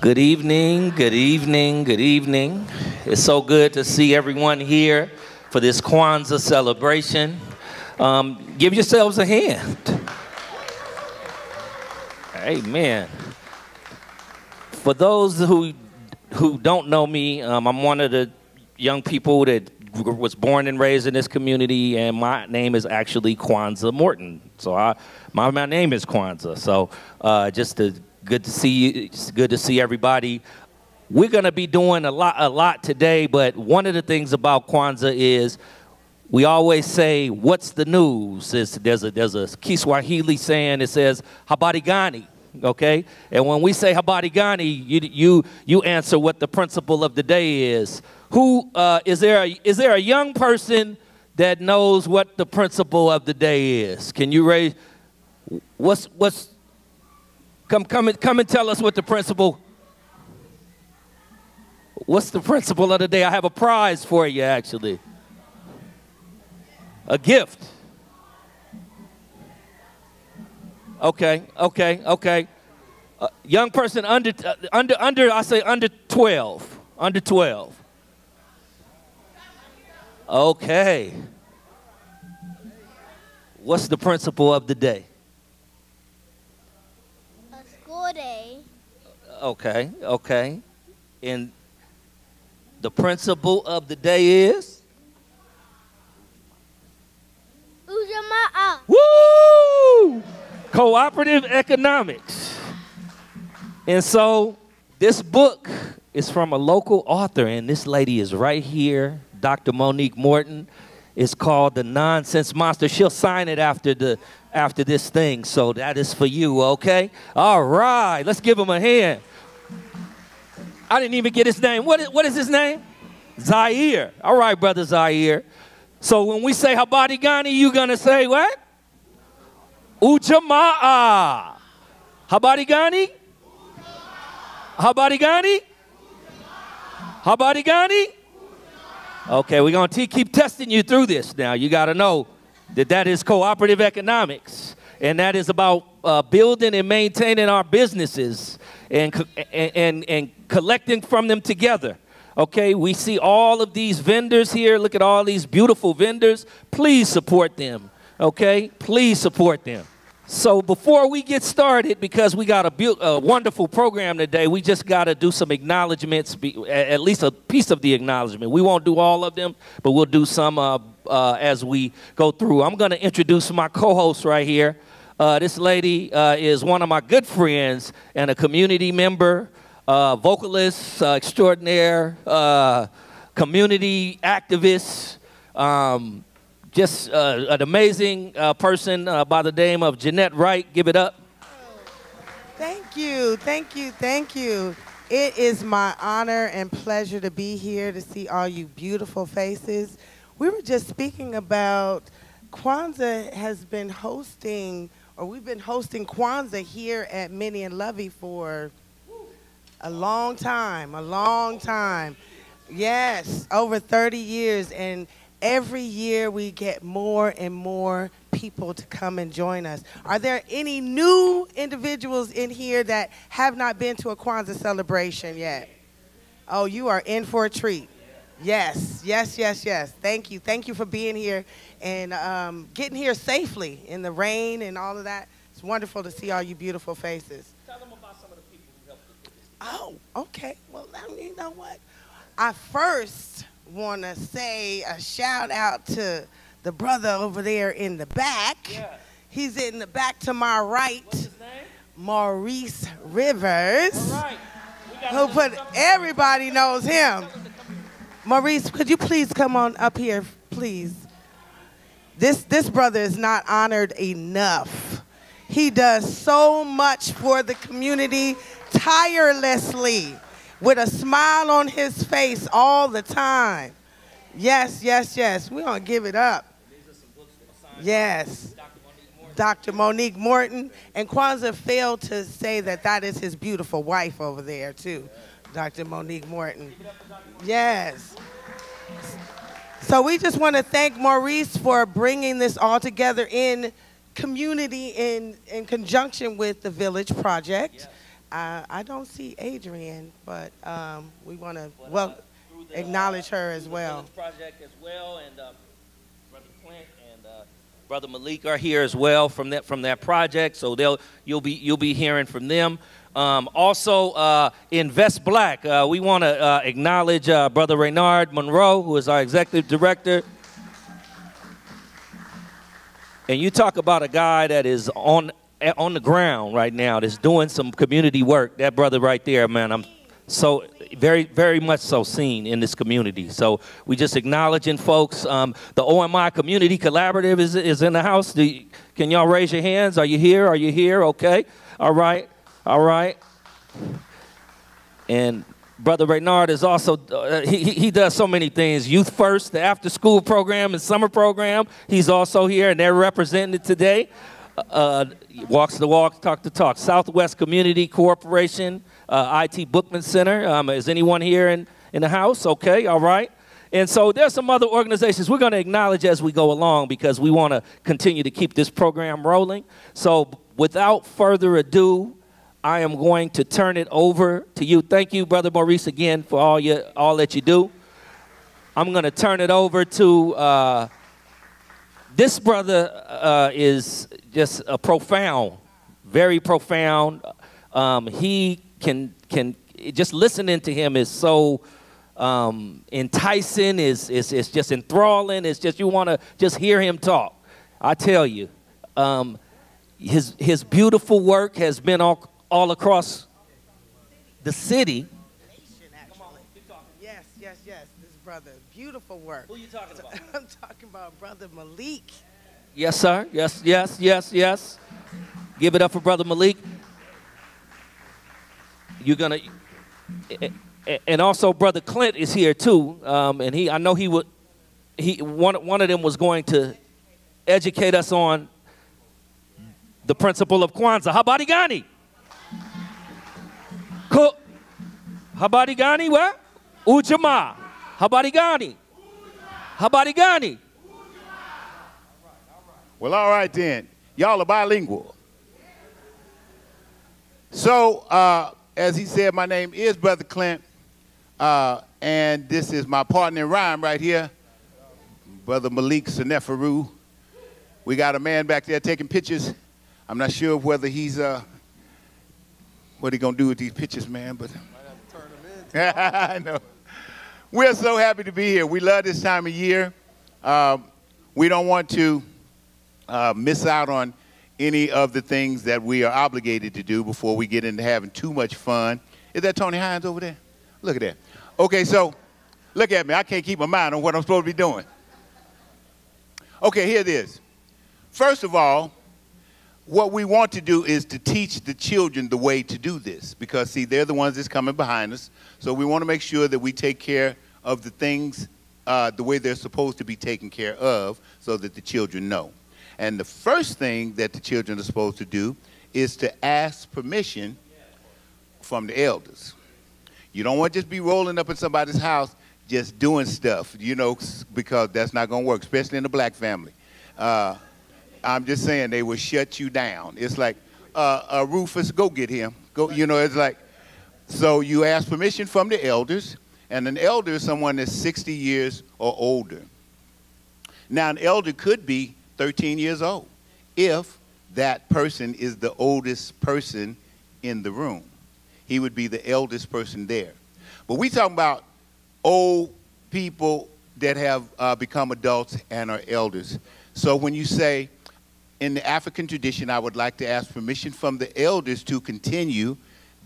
Good evening, good evening, good evening. It's so good to see everyone here for this Kwanzaa celebration. Give yourselves a hand. Amen. For those who don't know me, I'm one of the young people that was born and raised in this community, and my name is actually Kwanzaa Morton. So my name is Kwanzaa. So good to see you. It's good to see everybody. We're gonna be doing a lot today, but one of the things about Kwanzaa is we always say, "What's the news?" There's a Kiswahili saying. It says "Habari gani," okay? And when we say "Habari gani," you answer what the principle of the day is. Who is there a young person that knows what the principle of the day is? Can you raise? What's Come and tell us what the principle. What's the principle of the day? I have a prize for you, actually. A gift. Okay. Young person under I say under 12. Under 12. Okay. What's the principle of the day? Day. Okay. And the principle of the day is? UJAMAA. Woo! Cooperative economics. And so this book is from a local author, and this lady is right here, Dr. Monique Morton. It's called The Nonsense Monster. She'll sign it after this thing, so that is for you, okay? All right, let's give him a hand. I didn't even get his name. What is his name? Zaire. All right, brother Zaire. So when we say Habari gani, you gonna say what? UJAMAA. Habari gani? Habari gani? Habari gani? Okay, we're going to keep testing you through this now. You got to know that is cooperative economics, and that is about building and maintaining our businesses and collecting from them together. Okay, we see all of these vendors here. Look at all these beautiful vendors. Please support them, okay? Please support them. So before we get started, because we got a wonderful program today, we just got to do some acknowledgments, at least a piece of the acknowledgement. We won't do all of them, but we'll do some as we go through. I'm going to introduce my co-host right here. This lady is one of my good friends and a community member, vocalist extraordinaire, community activist, just an amazing person by the name of Jeanette Wright. Give it up. Thank you. It is my honor and pleasure to be here to see all you beautiful faces. We were just speaking about Kwanzaa has been hosting, or we've been hosting Kwanzaa here at Minnie Lovie for a long time. Yes, over 30 years, and every year we get more and more people to come and join us. Are there any new individuals in here that have not been to a Kwanzaa celebration yet? Oh, you are in for a treat. Yes. Thank you for being here and getting here safely in the rain and all of that. It's wonderful to see all you beautiful faces. Tell them about some of the people who helped you put this together. Oh, okay. Well, you know what? I first want to say a shout out to the brother over there in the back. Yeah. He's in the back to my right. What's his name? Maurice Rivers. All right. Who everybody knows him. Maurice, could you please come on up here, please? This brother is not honored enough. He does so much for the community tirelessly, with a smile on his face all the time. Yes. We're going to give it up. Yes. Dr. Monique Morton. And Kwanzaa failed to say that is his beautiful wife over there, too. Dr. Monique Morton. Yes. So we just want to thank Maurice for bringing this all together in community in conjunction with the Village Project. I don't see Adrian, but we want to acknowledge her as well. Project as well, and Brother Clint and Brother Malik are here as well from that project. So you'll be hearing from them. Also, in Vest Black, we want to acknowledge Brother Reynard Monroe, who is our executive director. And you talk about a guy that is on the ground right now, that's doing some community work. That brother right there, man, I'm so very, very much so seen in this community. So we just acknowledging folks. The OMI Community Collaborative is in the house. Can y'all raise your hands? Are you here? Are you here? Okay. All right. All right. And Brother Reynard is also, he does so many things. Youth First, the after-school program and summer program. He's also here, and they're represented today. Walks the walk, talk the talk. Southwest Community Corporation, IT Bookman Center. Is anyone here in the house? Okay, all right. And so there's some other organizations we're going to acknowledge as we go along because we want to continue to keep this program rolling. So without further ado, I am going to turn it over to you. Thank you, Brother Maurice, again for all that you do. I'm going to turn it over to this brother is just a profound, very profound. He can just listening to him is so enticing. Is just enthralling. It's just you want to just hear him talk. I tell you, his beautiful work has been all across the city. Yes. This brother, beautiful work. Who are you talking about? I'm talking about Brother Malik. Yes, sir. Yes. Give it up for Brother Malik. You're gonna, and also Brother Clint is here too. And I know one of them was going to educate us on the principle of Kwanzaa. Habari gani? Habari gani what? UJAMAA. Habari gani? Habari gani? Well, all right then. Y'all are bilingual. So, as he said, my name is Brother Clint, and this is my partner in rhyme right here, Brother Malik Seneferu. We got a man back there taking pictures. I'm not sure whether he's, what he gonna do with these pictures, man, but. I know. We're so happy to be here. We love this time of year. We don't want to miss out on any of the things that we are obligated to do before we get into having too much fun. Is that Tony Hines over there? Look at that. Okay, so look at me. I can't keep my mind on what I'm supposed to be doing. Okay, here it is. First of all, what we want to do is to teach the children the way to do this because, see, they're the ones that's coming behind us. So we want to make sure that we take care of the things the way they're supposed to be taken care of so that the children know. And the first thing that the children are supposed to do is to ask permission from the elders. You don't want to just be rolling up in somebody's house just doing stuff, you know, because that's not going to work, especially in a black family. I'm just saying they will shut you down. It's like, Rufus, go get him. Go, you know, it's like, so you ask permission from the elders, and an elder is someone that's 60 years or older. Now, an elder could be 13 years old if that person is the oldest person in the room. He would be the eldest person there. But we talking about old people that have become adults and are elders. So when you say, in the African tradition, I would like to ask permission from the elders to continue,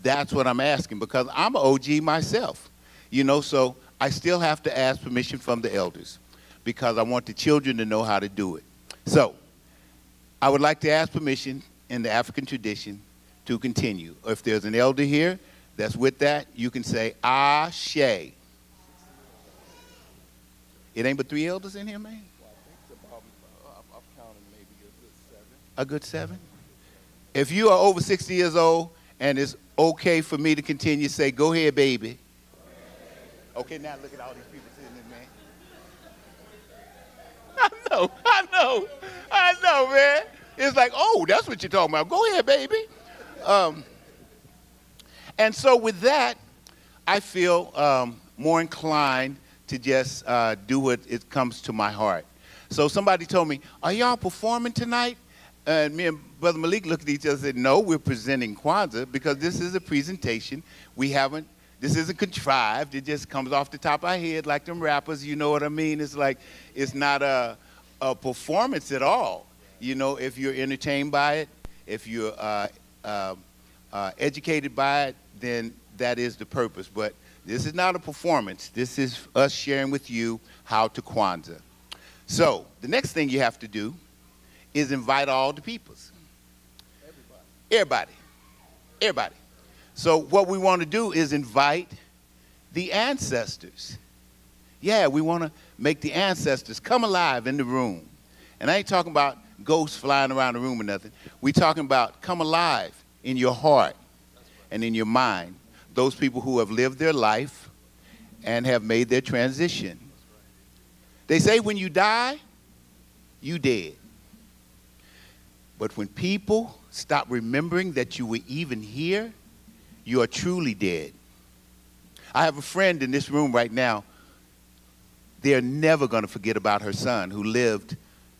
that's what I'm asking, because I'm an OG myself, you know, so I still have to ask permission from the elders because I want the children to know how to do it. So I would like to ask permission in the African tradition to continue. If there's an elder here that's with that, you can say, Ashe. It ain't but 3 elders in here, man? A good 7? If you are over 60 years old and it's okay for me to continue, say, go ahead, baby. Okay, now look at all these people sitting there, man. I know, man. It's like, oh, that's what you're talking about. Go ahead, baby. And so with that, I feel more inclined to just do what it comes to my heart. So somebody told me, are y'all performing tonight? And me and Brother Malik looked at each other and said, no, we're presenting Kwanzaa because this is a presentation. This isn't contrived. It just comes off the top of our head like them rappers, you know what I mean? It's like, it's not a performance at all. You know, if you're entertained by it, if you're educated by it, then that is the purpose. But this is not a performance. This is us sharing with you how to Kwanzaa. So the next thing you have to do is invite all the peoples. Everybody. So what we want to do is invite the ancestors. Yeah, we want to make the ancestors come alive in the room. And I ain't talking about ghosts flying around the room or nothing. We're talking about come alive in your heart and in your mind. Those people who have lived their life and have made their transition. They say when you die, you dead. But when people stop remembering that you were even here, you are truly dead. I have a friend in this room right now. They're never going to forget about her son who lived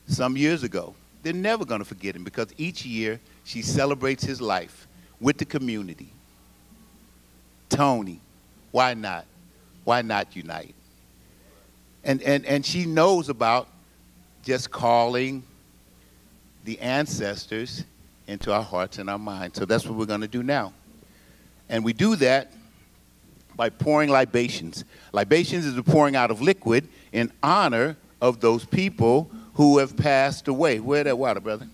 some years ago. They're never going to forget him because each year she celebrates his life with the community. Tony, why not? Why not unite? And she knows about just calling the ancestors into our hearts and our minds. So that's what we're going to do now. And we do that by pouring libations. Libations is the pouring out of liquid in honor of those people who have passed away. Where's that water, brother?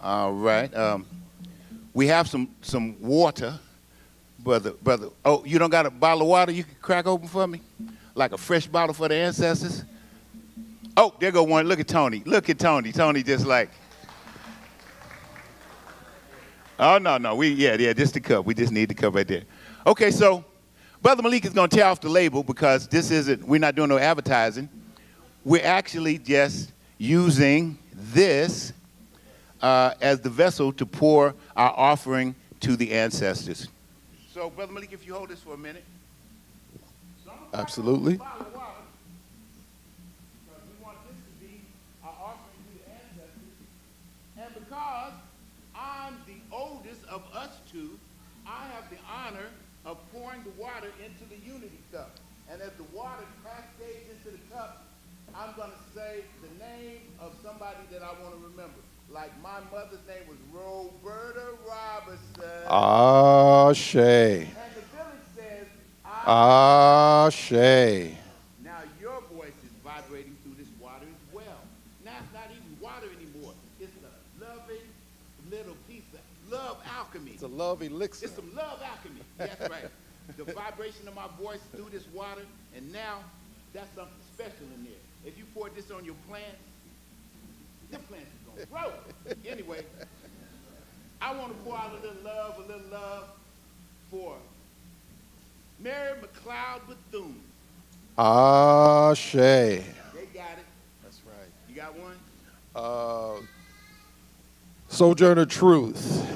All right. We have some water, brother. Oh, you don't got a bottle of water you can crack open for me? Like a fresh bottle for the ancestors? Oh, there go one. Look at Tony. Look at Tony. Tony just like, oh, no. Yeah, just the cup. We just need the cup right there. Okay, so Brother Malik is going to tear off the label because we're not doing no advertising. We're actually just using this as the vessel to pour our offering to the ancestors. So, Brother Malik, if you hold this for a minute. Absolutely. And because I'm the oldest of us two, I have the honor of pouring the water into the unity cup. And as the water cascades into the cup, I'm going to say the name of somebody that I want to remember. Like my mother's name was Roberta Robertson. Ashe. And the village says, Ashe. now your voice is vibrating through this water as well. Now it's not even water anymore. It's a loving little piece of love alchemy. It's a love elixir. It's some love alchemy. That's right. The vibration of my voice through this water, and now that's something special in there. If you pour this on your plants, the plants is going to grow. Anyway, I want to pour out a little love for Mary McLeod Bethune. Ashe. They got it. That's right. You got one? Sojourner Truth.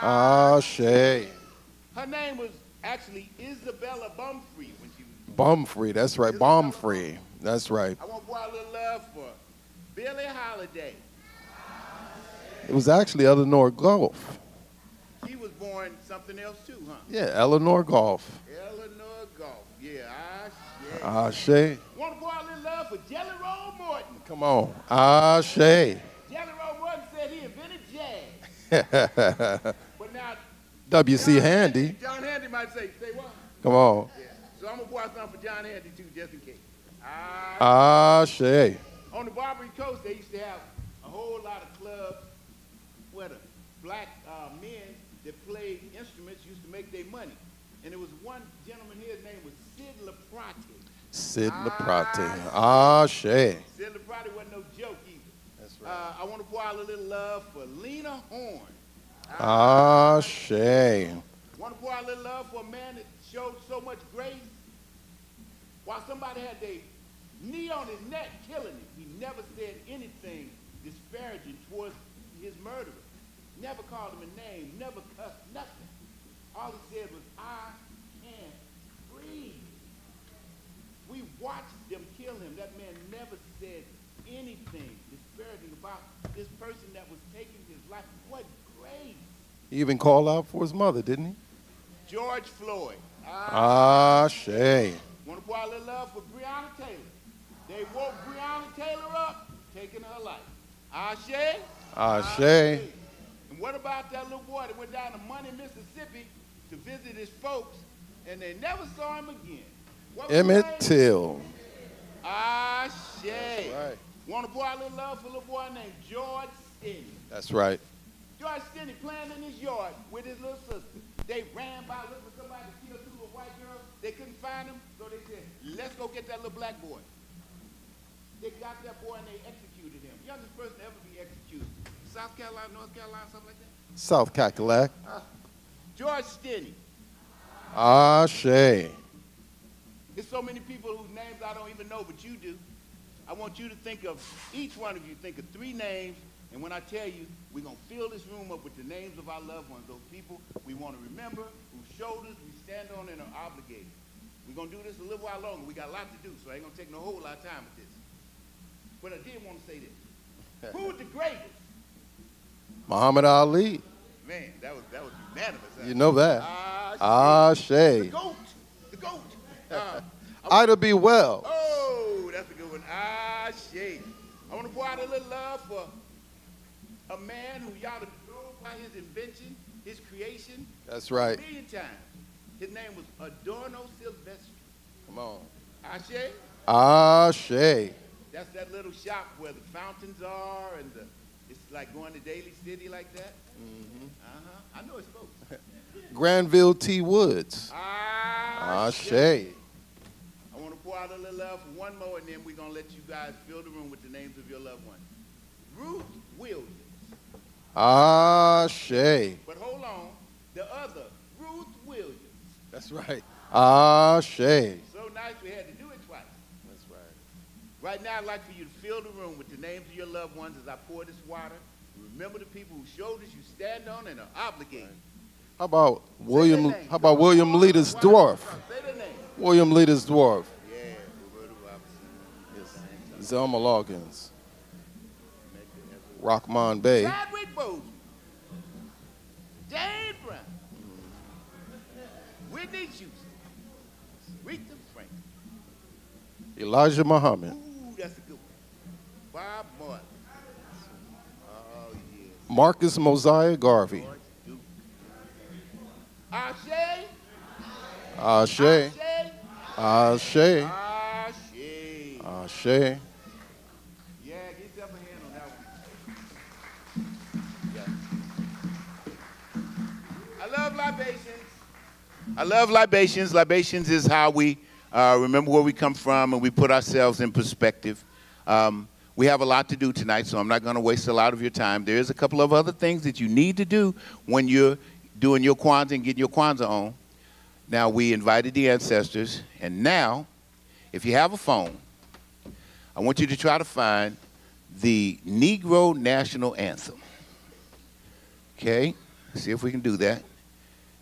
Ashe. Her name was actually Isabella Bumfree when she was Bumfree. That's right. Bumfree. That's right. I want to pour out a little love for Billie Holiday. It was actually Eleanor Golf. She was born something else too, huh? Yeah, Eleanor Golf. Eleanor Golf. Yeah, Ashe. Want to pour out a little love for Jelly Roll Morton. Come on. Ashe. Jelly Roll Morton said he invented jazz. But now, W.C. Handy. John Handy might say what? Come on. Yeah. So I'm going to pour out something for John Handy too, just in case. Ashe. On the Barbary Coast, they used to have a whole lot of clubs where the black men that played instruments used to make their money. And there was one gentleman here, his name was Sid Laprati. Sid Laprati. Ashe. Sid Laprati wasn't no joke either. That's right. I want to pour out a little love for Lena Horne. Ashe. Want to pour out a little love for a man that showed so much grace? While somebody had their knee on his neck killing him, he never said anything disparaging towards his murderer. Never called him a name, never cussed, nothing. All he said was, I can't breathe. We watched them kill him. That man never said anything disparaging about this person that was taking his life. What grace. He even called out for his mother, didn't he? George Floyd. Shay. Want to pour out a little love for Breonna Taylor. They woke Breonna Taylor up, taking her life. Shay. And what about that little boy that went down to Money, Mississippi to visit his folks, and they never saw him again? What was Emmett his name? Till. Shay. Right. Want to pour out a little love for a little boy named George Stinney. That's right. George Stinney playing in his yard with his little sister. They ran by looking for somebody to kill two little white girls. They couldn't find him, so they said, let's go get that little black boy. They got that boy and they executed him. Youngest person to ever be executed. South Carolina, North Carolina, something like that? South Cackalack. George Stinney. Shay. There's so many people whose names I don't even know, but you do. I want you to think of, each one of you, think of 3 names, and when I tell you, we're going to fill this room up with the names of our loved ones, those people we want to remember, whose shoulders we stand on and are obligated. We're going to do this a little while longer. We got a lot to do, so I ain't going to take no whole lot of time with this. But I did want to say this. Who's the greatest? Muhammad Ali. Man, that was unanimous. Huh? You know that. The Shay. GOAT. The GOAT. Ida B. Well. Oh, that's a good one. Shay. I want to pour out a little love for a man who y'all have known by his invention, his creation. That's right. A million times. His name was Adorno Silvestri. Come on. Shay. Shay. That's that little shop where the fountains are and it's like going to Daly City like that. Mm-hmm. I know it's folks. Granville T. Woods. Shay. I want to pour out a little love for one more, and then we're going to let you guys fill the room with the names of your loved ones. Ruth Williams. Shay. But hold on. The other, Ruth Williams. That's right. Shay. So nice we had to do it twice. That's right. Right now, I'd like for you to fill the room with the names of your loved ones as I pour this water. Remember the people whose shoulders you stand on and are obligated. How about William Leader's dwarf? Say their name. William Leader's dwarf. Yeah, Roberta Robinson. Yes. Zelma Loggins. Rockman Bay. Chadwick Boseman. Jane Brown. Whitney Houston. Aretha Franklin. Elijah Muhammad. Ooh, that's a good one. Bob Marley. Oh, yeah. Marcus Mosiah Garvey. Ashe. Ashe. Ashe. Ashe. Ashe. Yeah, get yourself a hand on that one. Yeah. I love libations. I love libations. Libations is how we remember where we come from and we put ourselves in perspective. We have a lot to do tonight, so I'm not going to waste a lot of your time. There is a couple of other things that you need to do when you're doing your Kwanzaa and getting your Kwanzaa on. Now, we invited the ancestors, and now, if you have a phone, I want you to try to find the Negro National Anthem. Okay? See if we can do that.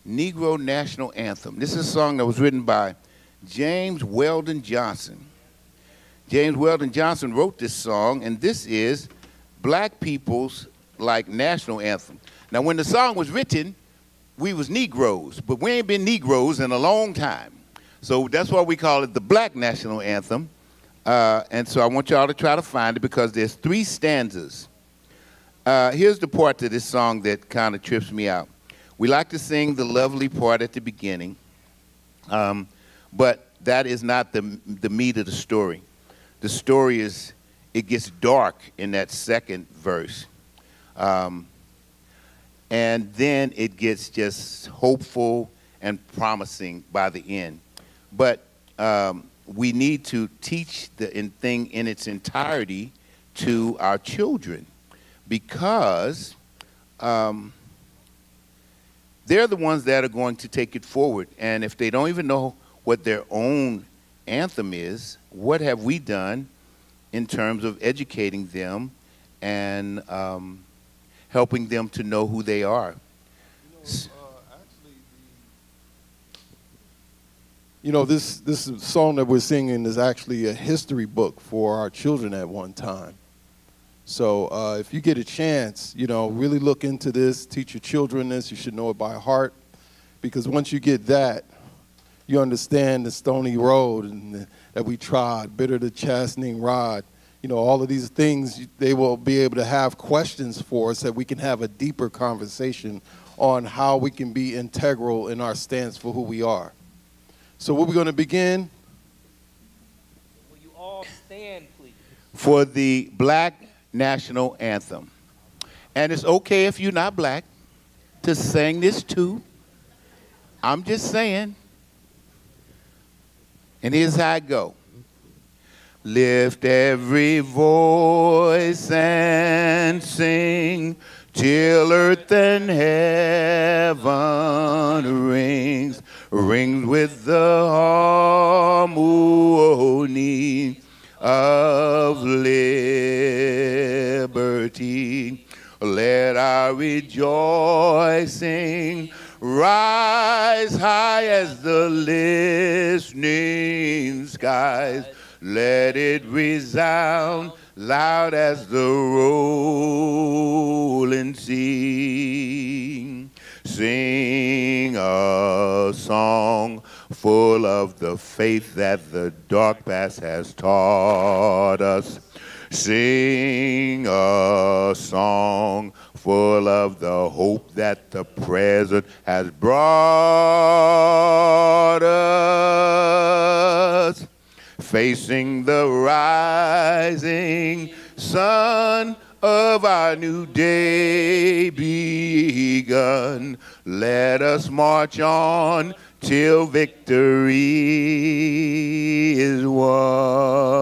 Negro National Anthem. This is a song that was written by James Weldon Johnson. James Weldon Johnson wrote this song, and this is black people's national anthem. Now, when the song was written, we was Negroes, but we ain't been Negroes in a long time. So that's why we call it the Black National Anthem. And so I want y'all to try to find it because there's 3 stanzas. Here's the part to this song that kind of trips me out. We like to sing the lovely part at the beginning, but that is not the meat of the story. The story is, it gets dark in that second verse. And then it gets just hopeful and promising by the end. But we need to teach the thing in its entirety to our children because they're the ones that are going to take it forward. And if they don't even know what their own anthem is, what have we done in terms of educating them and helping them to know who they are? Actually, You know, this song that we're singing is actually a history book for our children at one time. So if you get a chance, you know, really look into this, teach your children this. You should know it by heart, because once you get that, you understand the stony road and that we trod, bitter the chastening rod. You know, all of these things, they will be able to have questions for us that we can have a deeper conversation on how we can be integral in our stance for who we are. So we're going to begin. Will you all stand, please? For the Black National Anthem. And it's okay if you're not black to sing this too. I'm just saying. And here's how I go. Lift every voice and sing till earth and heaven rings with the harmony of liberty. Let our rejoicing rise high as the listening skies. Let it resound loud as the rolling sea. Sing a song full of the faith that the dark past has taught us. Sing a song full of the hope that the present has brought us. Facing the rising sun of our new day begun, let us march on till victory is won.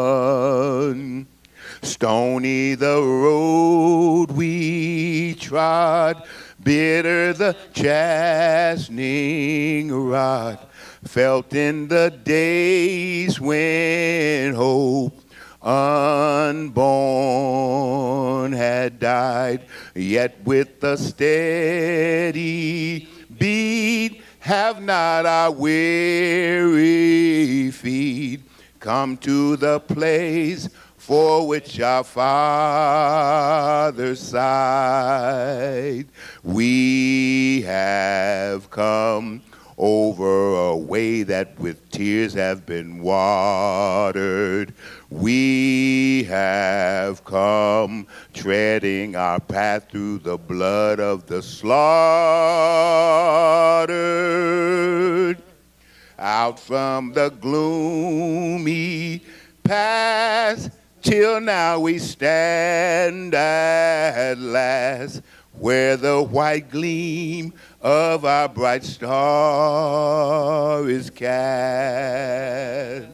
Stony the road we trod, bitter the chastening rod, felt in the days when hope unborn had died, yet with a steady beat have not our weary feet come to the place for which our fathers sighed. We have come over a way that with tears have been watered. We have come treading our path through the blood of the slaughtered. Out from the gloomy past, till now we stand at last, where the white gleam of our bright star is cast.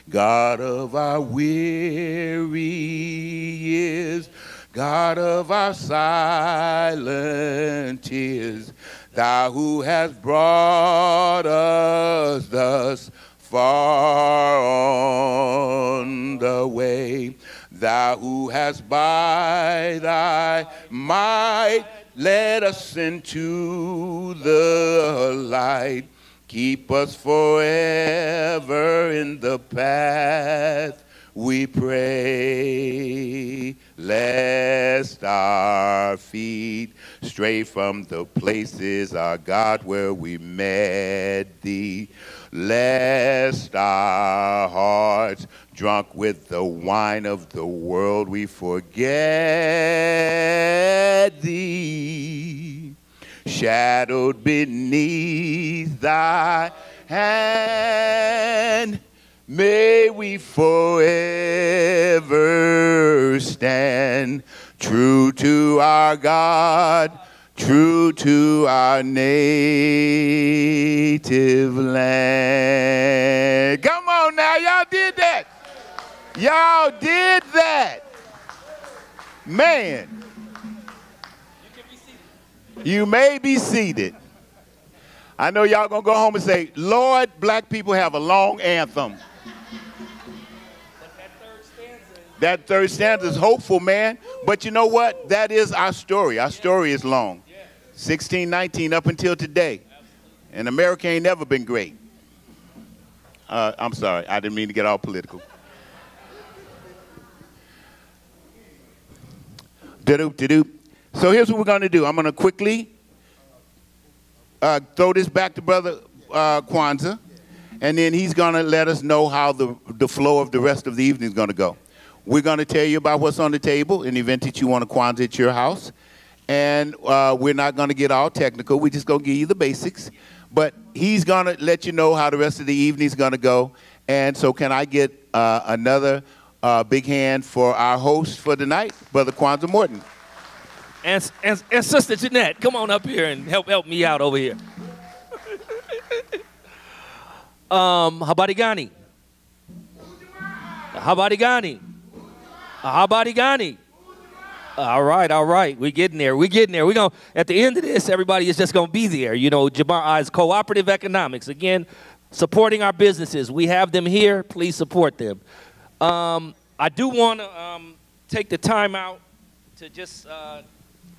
God of our weary years, God of our silent tears, thou who hast brought us thus far on the way, thou who hast by thy might led us into the light, keep us forever in the path we pray, lest our feet stray from the places, our God, where we met thee, lest our hearts, drunk with the wine of the world, we forget thee. Shadowed beneath thy hand, may we forever stand, true to our God, true to our native land. Come on now, y'all did that. Y'all did that. Man. You may be seated. I know y'all gonna go home and say, Lord, black people have a long anthem. That third stanza is hopeful, man. But you know what? That is our story. Our story is long. 1619 up until today. And America ain't never been great. I'm sorry. I didn't mean to get all political. So here's what we're going to do. I'm going to quickly throw this back to Brother Kwanzaa, and then he's going to let us know how the flow of the rest of the evening is going to go. We're going to tell you about what's on the table in the event that you want a Kwanzaa at your house. And we're not going to get all technical. We're just going to give you the basics. But he's going to let you know how the rest of the evening is going to go. And so can I get another big hand for our host for tonight, Brother Kwanzaa Morton. And Sister Jeanette, come on up here and help me out over here. Habari gani? Habari gani? Habari gani? All right. We're getting there. We're going at the end of this, everybody is just going to be there. You know, UJAMAA is cooperative economics. Again, supporting our businesses. We have them here. Please support them. I do want to take the time out to just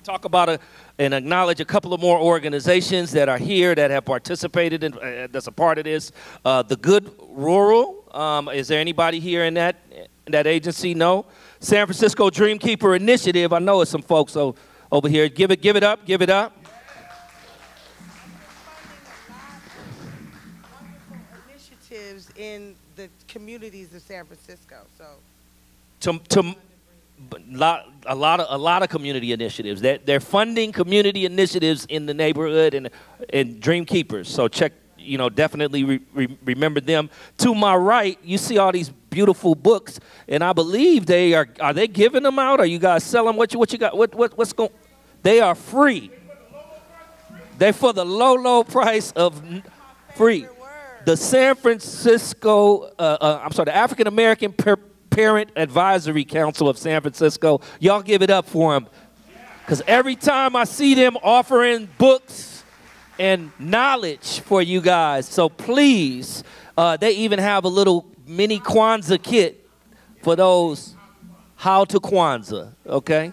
talk about and acknowledge a couple of more organizations that are here that have participated in, that's a part of this. The Good Rural, is there anybody here in that agency? No. San Francisco Dreamkeeper Initiative, I know it's some folks over here. Give it up. Wonderful initiatives in the communities of San Francisco. So a lot of community initiatives. They're funding community initiatives in the neighborhood and Dreamkeepers. So check, you know, definitely remember them. To my right, you see all these beautiful books, and I believe are they giving them out? Are you guys selling? What you got? What's going? They are free. They're for the low price of free. The San Francisco, the African American Parent Advisory Council of San Francisco. Y'all give it up for them, because every time I see them offering books and knowledge for you guys, so please, they even have a little mini Kwanzaa kit for those how to Kwanzaa, okay?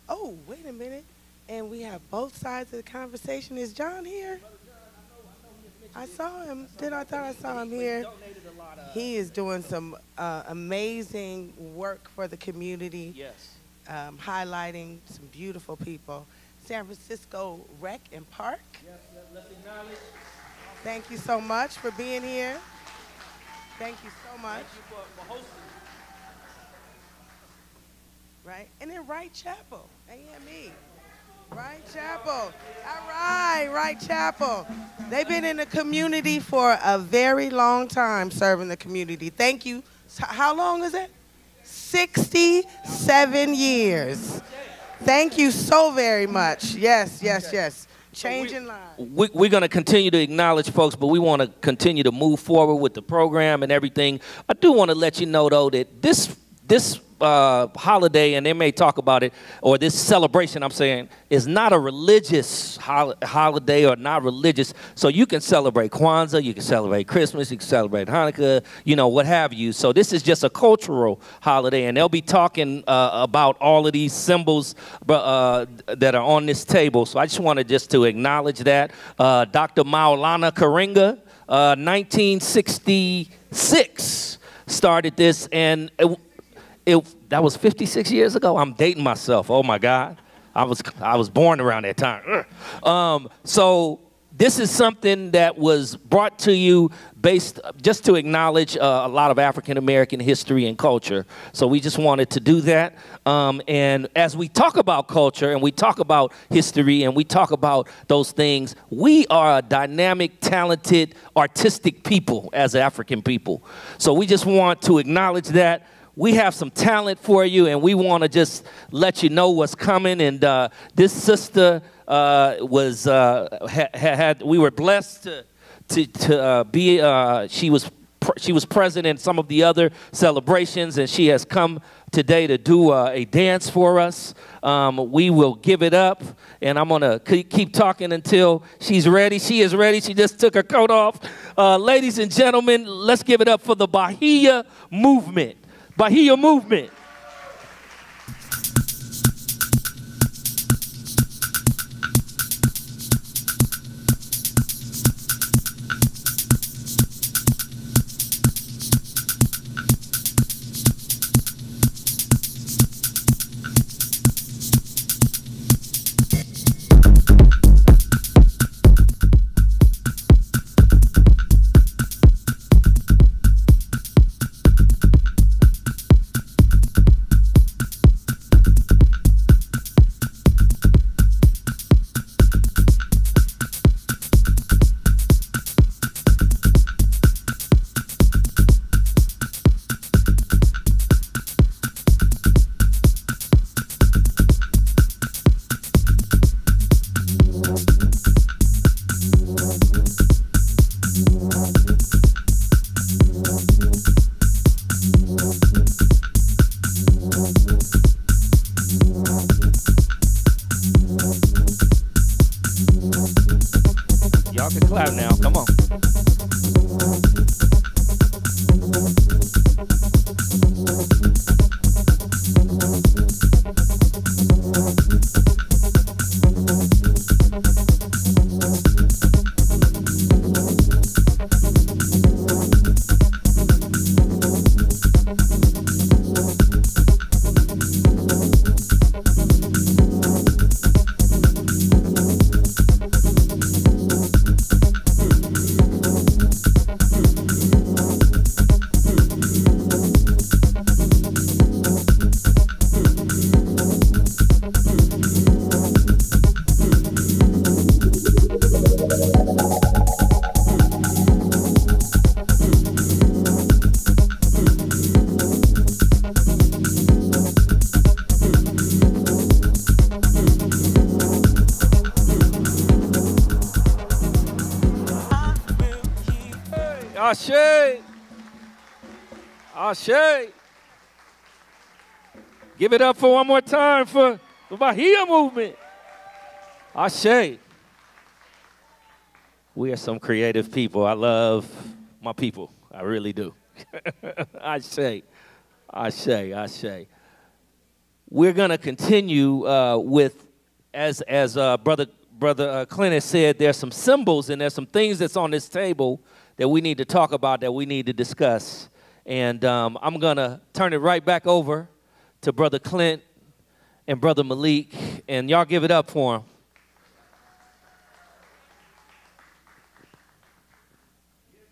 Oh, wait a minute. And we have both sides of the conversation. Is John here? I saw him. I thought I saw him here. He is doing some amazing work for the community. Yes. Highlighting some beautiful people. San Francisco Rec and Park. Yes, let's acknowledge. Thank you so much for being here. Thank you so much. Thank you for hosting. Right? And then Wright Chapel, AME. Wright Chapel. All right, Wright Chapel. They've been in the community for a very long time, serving the community. Thank you. How long is it? 67 years. Thank you so very much. Yes. Changing lives. We're going to continue to acknowledge folks, but we want to continue to move forward with the program and everything. I do want to let you know, though, that this holiday, and they may talk about it, or this celebration, I'm saying, is not a religious holiday or not religious. So you can celebrate Kwanzaa, you can celebrate Christmas, you can celebrate Hanukkah, you know, what have you. So this is just a cultural holiday, and they'll be talking about all of these symbols that are on this table. So I just wanted to acknowledge that. Dr. Maulana Karenga, 1966, started this, and that was 56 years ago. I'm dating myself. Oh my God, I was born around that time. So this is something that was brought to you based just to acknowledge a lot of African American history and culture. So we just wanted to do that. And as we talk about culture and we talk about history and we talk about those things, we are a dynamic, talented, artistic people as African people. So we just want to acknowledge that. We have some talent for you, and we want to just let you know what's coming. And this sister we were blessed to be. She was present in some of the other celebrations, and she has come today to do a dance for us. We will give it up, and I'm gonna keep talking until she's ready. She is ready. She just took her coat off. Ladies and gentlemen, let's give it up for the Bahia movement. Bahia movement. Ashe. Ashe. Give it up for one more time for the Bahia movement. Ashe. We are some creative people. I love my people. I really do. Ashe. Ashe. Ashe. We're going to continue with, as Brother Clint has said, there's some symbols and there's some things that's on this table that we need to talk about, that we need to discuss. And I'm going to turn it right back over to Brother Clint and Brother Malik. And y'all give it up for them.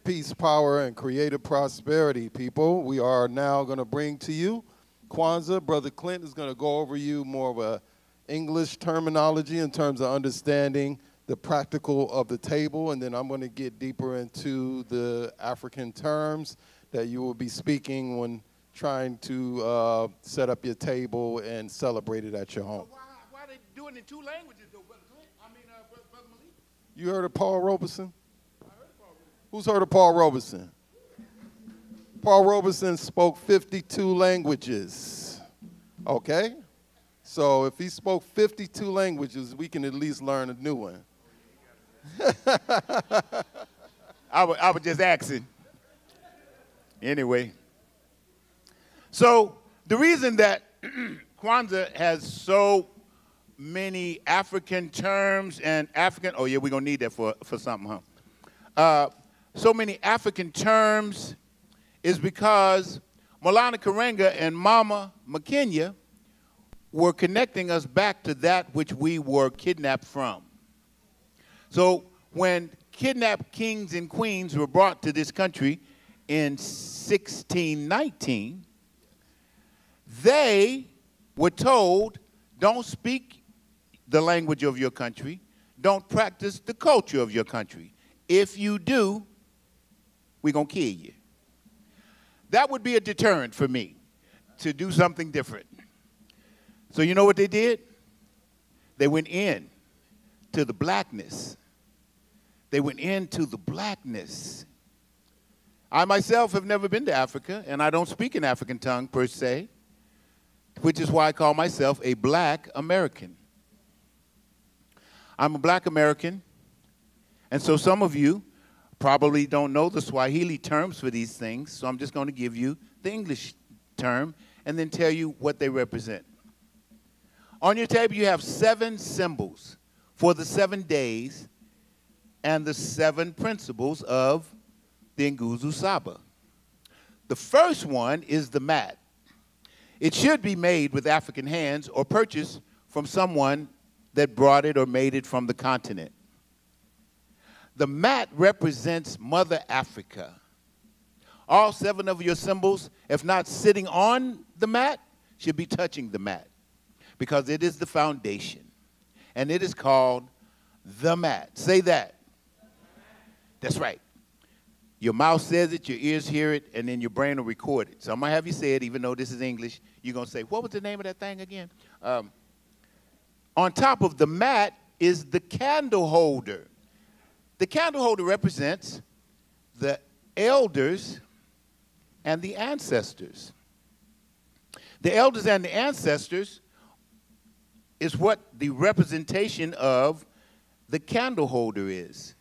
Peace, power, and creative prosperity, people. We are now going to bring to you Kwanzaa. Brother Clint is going to go over you more of a English terminology in terms of understanding the practical of the table, and then I'm going to get deeper into the African terms that you will be speaking when trying to set up your table and celebrate it at your home. Why are they doing it in two languages, though, Brother Clint? Brother Malik? You heard of Paul Robeson? Who's heard of Paul Robeson? Paul Robeson spoke 52 languages, okay? So if he spoke 52 languages, we can at least learn a new one. I was just asking. Anyway. So the reason that Kwanzaa has so many African terms and African, oh yeah, we're going to need that for something, huh? So many African terms is because Maulana Karenga and Mama Makenya were connecting us back to that which we were kidnapped from. So when kidnapped kings and queens were brought to this country in 1619, they were told, don't speak the language of your country, don't practice the culture of your country. If you do, we're going to kill you. That would be a deterrent for me to do something different. So you know what they did? They went in to the blackness. They went into the blackness. I myself have never been to Africa, and I don't speak an African tongue per se, which is why I call myself a black American. I'm a black American, and so some of you probably don't know the Swahili terms for these things, so I'm just going to give you the English term and then tell you what they represent. On your table, you have 7 symbols for the 7 days and the 7 principles of the Nguzo Saba. The first one is the mat. It should be made with African hands or purchased from someone that brought it or made it from the continent. The mat represents Mother Africa. All 7 of your symbols, if not sitting on the mat, should be touching the mat because it is the foundation. And it is called the mat. Say that. That's right. Your mouth says it, your ears hear it, and then your brain will record it. So I'm going to have you say it, even though this is English. You're going to say, what was the name of that thing again? On top of the mat is the candle holder. The candle holder represents the elders and the ancestors. The elders and the ancestors is what the representation of the candle holder is.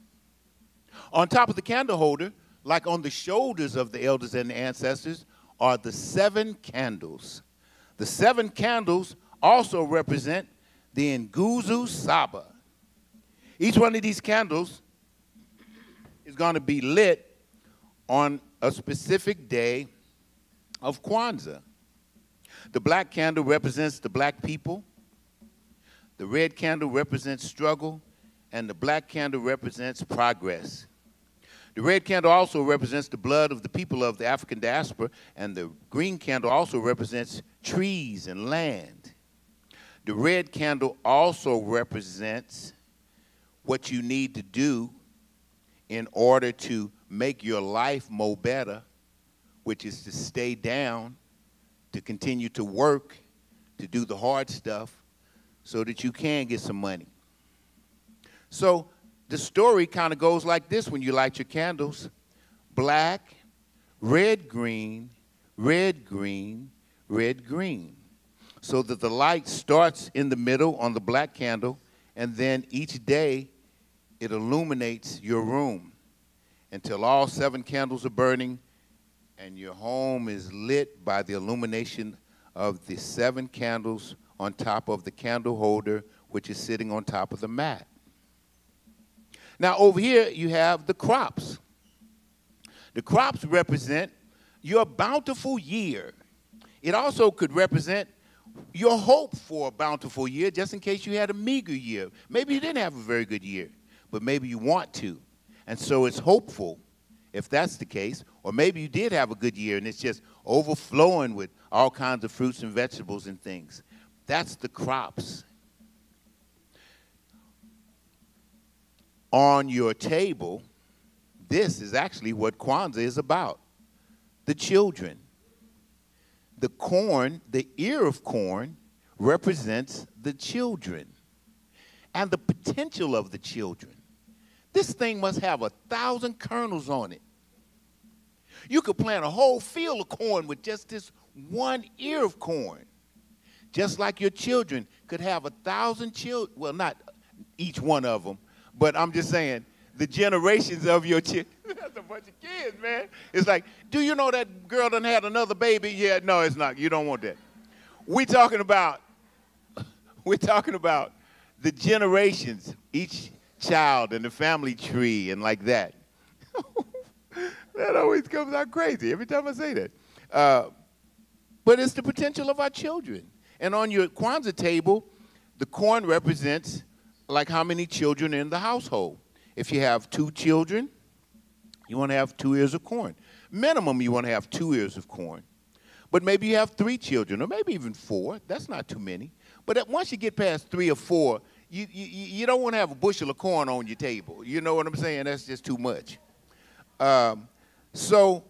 On top of the candle holder, like on the shoulders of the elders and the ancestors, are the 7 candles. The 7 candles also represent the Nguzo Saba. Each one of these candles is going to be lit on a specific day of Kwanzaa. The black candle represents the black people. The red candle represents struggle, and the black candle represents progress. The red candle also represents the blood of the people of the African diaspora, and the green candle also represents trees and land. The red candle also represents what you need to do in order to make your life more better, which is to stay down, to continue to work, to do the hard stuff, so that you can get some money. So the story kind of goes like this when you light your candles. black, red, green, red, green, red, green. So that the light starts in the middle on the black candle, and then each day it illuminates your room until all 7 candles are burning and your home is lit by the illumination of the 7 candles on top of the candle holder, which is sitting on top of the mat. Now over here you have the crops. The crops represent your bountiful year. It also could represent your hope for a bountiful year, just in case you had a meager year. Maybe you didn't have a very good year, but maybe you want to. And so it's hopeful if that's the case. Or maybe you did have a good year and it's just overflowing with all kinds of fruits and vegetables and things. That's the crops. On your table, this is actually what Kwanzaa is about. The children. The corn, the ear of corn, represents the children and the potential of the children. This thing must have 1,000 kernels on it. You could plant a whole field of corn with just this one ear of corn. Just like your children could have 1,000 children, well, not each one of them, but I'm just saying the generations of your children. That's a bunch of kids, man. It's like, do you know that girl done had another baby? Yeah, no, it's not. You don't want that. We're talking about the generations, each child and the family tree and like that. That always comes out crazy every time I say that. But it's the potential of our children. And on your Kwanzaa table, the corn represents like how many children are in the household. If you have 2 children, you want to have 2 ears of corn. Minimum, you want to have 2 ears of corn. But maybe you have 3 children, or maybe even 4. That's not too many. But once you get past 3 or 4, you don't want to have a bushel of corn on your table. You know what I'm saying? That's just too much. So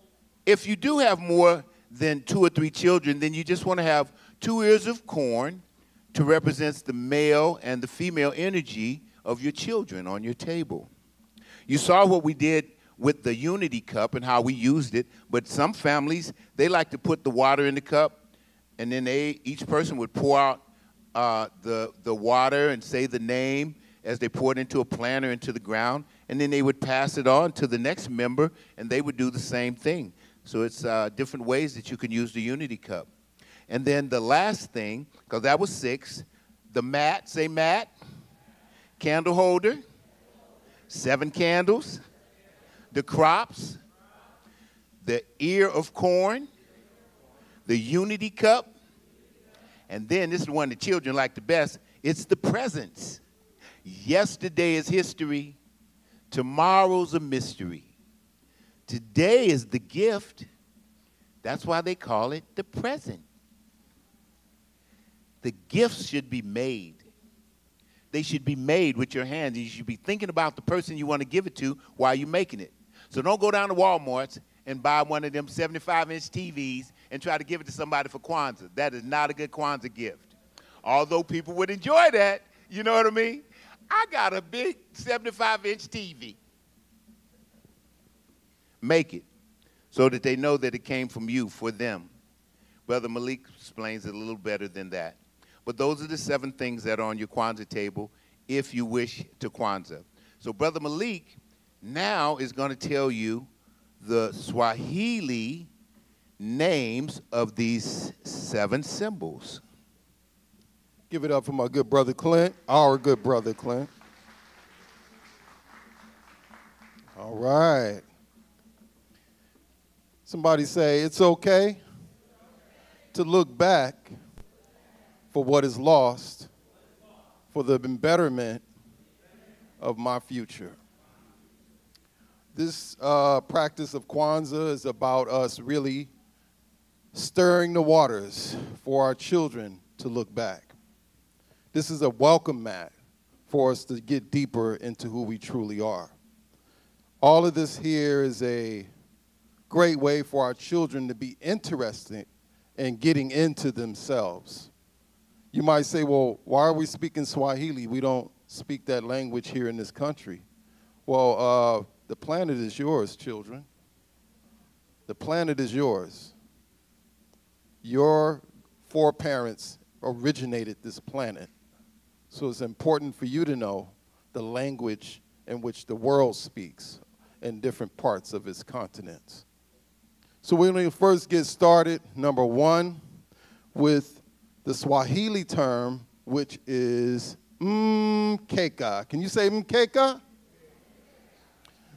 if you do have more than 2 or 3 children, then you just want to have 2 ears of corn to represent the male and the female energy of your children on your table. You saw what we did with the unity cup and how we used it, but some families, they like to put the water in the cup, and then each person would pour out the water and say the name as they pour it into a planter into the ground, and then they would pass it on to the next member, and they would do the same thing. So it's different ways that you can use the unity cup. And then the last thing, because that was 6, the mat, say mat, candle holder, 7 candles, the crops, the ear of corn, the unity cup, and then this is the one the children like the best, it's the presents. Yesterday is history, tomorrow's a mystery. Today is the gift. That's why they call it the present. The gifts should be made. They should be made with your hands. You should be thinking about the person you want to give it to while you're making it. So don't go down to Walmart's and buy one of them 75-inch TVs and try to give it to somebody for Kwanzaa. That is not a good Kwanzaa gift. Although people would enjoy that, you know what I mean? I got a big 75-inch TV. Make it so that they know that it came from you for them. Brother Malik explains it a little better than that. But those are the 7 things that are on your Kwanzaa table if you wish to Kwanzaa. So Brother Malik now is going to tell you the Swahili names of these 7 symbols. Give it up for my good brother Clint, our good brother Clint. All right. Somebody say, it's okay to look back for what is lost for the betterment of my future. This practice of Kwanzaa is about us really stirring the waters for our children to look back. This is a welcome mat for us to get deeper into who we truly are. All of this here is a great way for our children to be interested in getting into themselves. You might say, well, why are we speaking Swahili? We don't speak that language here in this country. Well, the planet is yours, children. The planet is yours. Your foreparents originated this planet. So it's important for you to know the language in which the world speaks in different parts of its continents. So we're going to first get started, number one, with the Swahili term, which is mkeka. Can you say mkeka?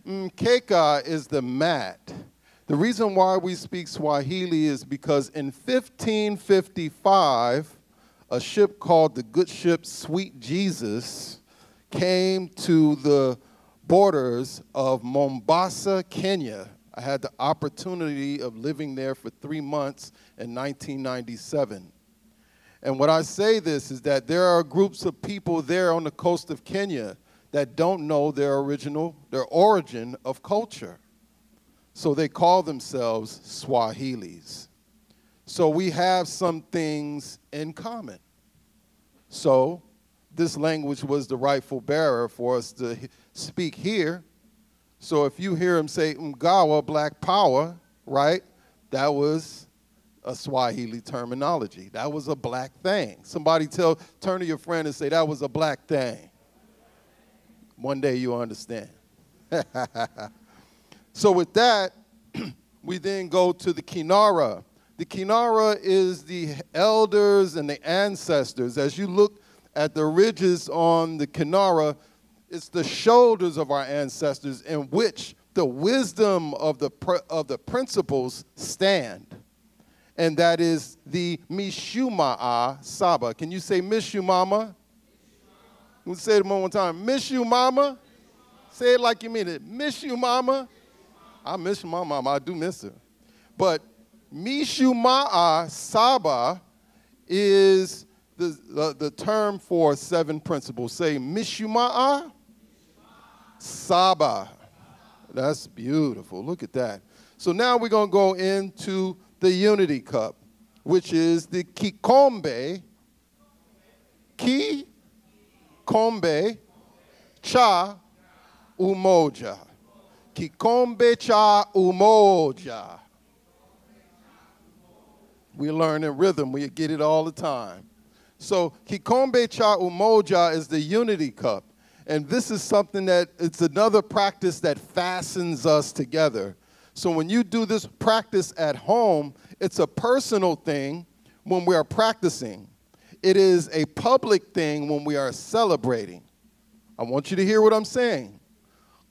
Mkeka is the mat. The reason why we speak Swahili is because in 1555, a ship called the good ship Sweet Jesus came to the borders of Mombasa, Kenya. I had the opportunity of living there for 3 months in 1997. And what I say this is that there are groups of people there on the coast of Kenya that don't know their origin of culture. So they call themselves Swahilis. So we have some things in common. So this language was the rightful bearer for us to speak here. So if you hear him say Mgawa, black power, right, that was a Swahili terminology. That was a black thing. Somebody turn to your friend and say, that was a black thing. One day you'll understand. So with that, we then go to the Kinara. The Kinara is the elders and the ancestors. As you look at the ridges on the Kinara, it's the shoulders of our ancestors in which the wisdom of the principles stand. And that is the Mishumaa Saba. Can you say Mishumama? We'll say it one more time. Miss you, mama. Say it like you mean it. Miss you, mama. I miss my mama. I do miss her. But Mishumaa Saba is the term for 7 principles. Say Mishumaa Saba. That's beautiful. Look at that. So now we're going to go into the unity cup, which is the Kikombe. Kikombe cha umoja. Kikombe cha umoja. We learn in rhythm. We get it all the time. So Kikombe cha umoja is the unity cup. And this is something it's another practice that fastens us together. So when you do this practice at home, it's a personal thing when we are practicing. It is a public thing when we are celebrating. I want you to hear what I'm saying.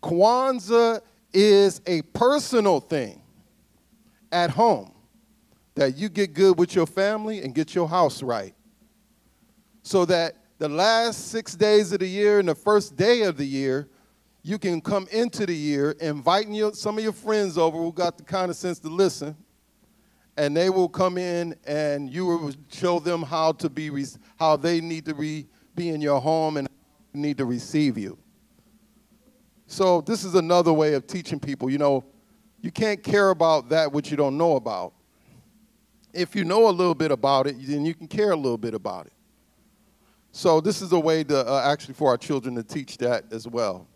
Kwanzaa is a personal thing at home that you get good with your family and get your house right. So that the last 6 days of the year and the first day of the year, you can come into the year inviting some of your friends over who got the kind of sense to listen, and they will come in and you will show them how they need to be in your home and need to receive you. So this is another way of teaching people, you can't care about that which you don't know about. If you know a little bit about it, then you can care a little bit about it. So this is a way to actually for our children to teach that as well.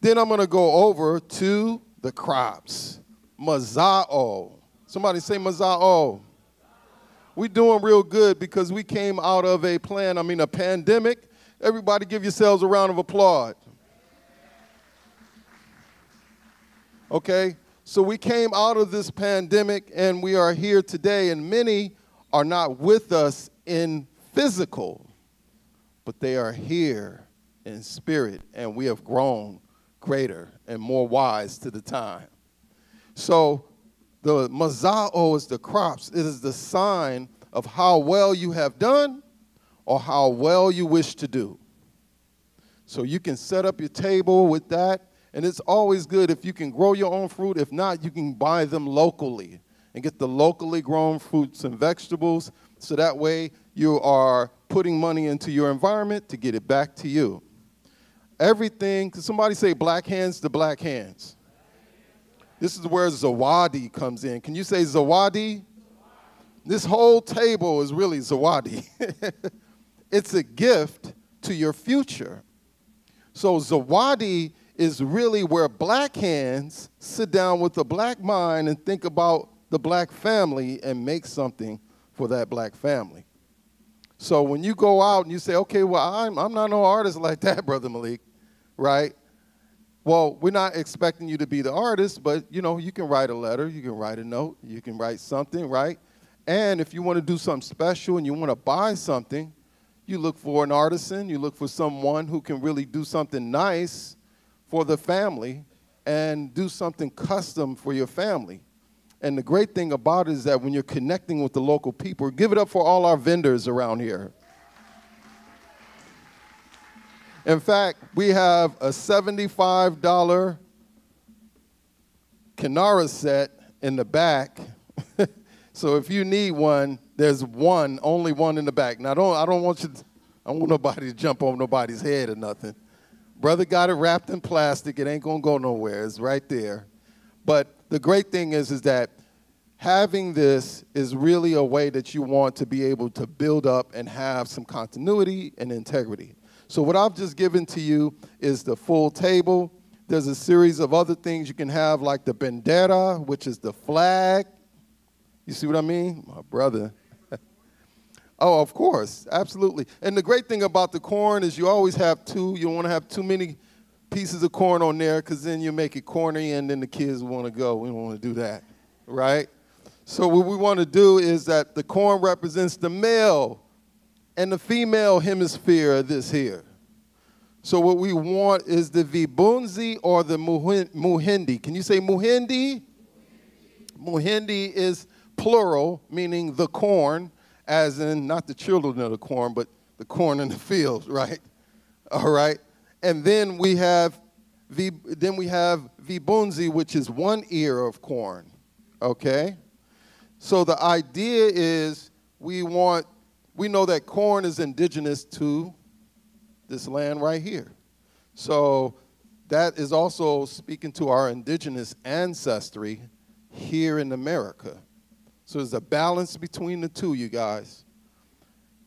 Then I'm going to go over to the crops. Mazao. Somebody say Mazao. We're doing real good because we came out of a pandemic. Everybody give yourselves a round of applause. Okay? So we came out of this pandemic and we are here today, and many are not with us in physical, but they are here in spirit, and we have grown greater and more wise to the time. So the mazao is the crops. It is the sign of how well you have done or how well you wish to do. So you can set up your table with that, and it's always good if you can grow your own fruit. If not, you can buy them locally and get the locally grown fruits and vegetables, so that way you are putting money into your environment to get it back to you. Everything, can somebody say black hands to black hands? This is where Zawadi comes in. Can you say Zawadi? This whole table is really Zawadi. It's a gift to your future. So Zawadi is really where black hands sit down with a black mind and think about the black family and make something for that black family. So when you go out and you say, okay, well, I'm not no artist like that, Brother Malik, right? Well, we're not expecting you to be the artist, but, you know, you can write a letter, you can write a note, you can write something, right? And if you want to do something special and you want to buy something, you look for an artisan, you look for someone who can really do something nice for the family and do something custom for your family. And the great thing about it is that when you're connecting with the local people, give it up for all our vendors around here. In fact, we have a $75 Kinara set in the back. So if you need one, there's one, only one in the back. Now, I don't want nobody to jump on nobody's head or nothing. Brother got it wrapped in plastic. It ain't gonna go nowhere. It's right there. But the great thing is that having this is really a way that you want to be able to build up and have some continuity and integrity. So what I've just given to you is the full table. There's a series of other things you can have, like the bandera, which is the flag. You see what I mean? My brother. Oh, of course, absolutely. And the great thing about the corn is you always have two. You don't want to have too many pieces of corn on there because then you make it corny and then the kids want to go. We don't want to do that, right? So what we want to do is that the corn represents the male and the female hemisphere of this here. So what we want is the vibunzi or the muhindi. Can you say muhindi? Muhindi is plural, meaning the corn, as in not the children of the corn, but the corn in the fields, right? All right. And then we have vibunzi, which is one ear of corn. Okay. So the idea is we know that corn is indigenous to this land right here. So that is also speaking to our indigenous ancestry here in America. So there's a balance between the two, you guys.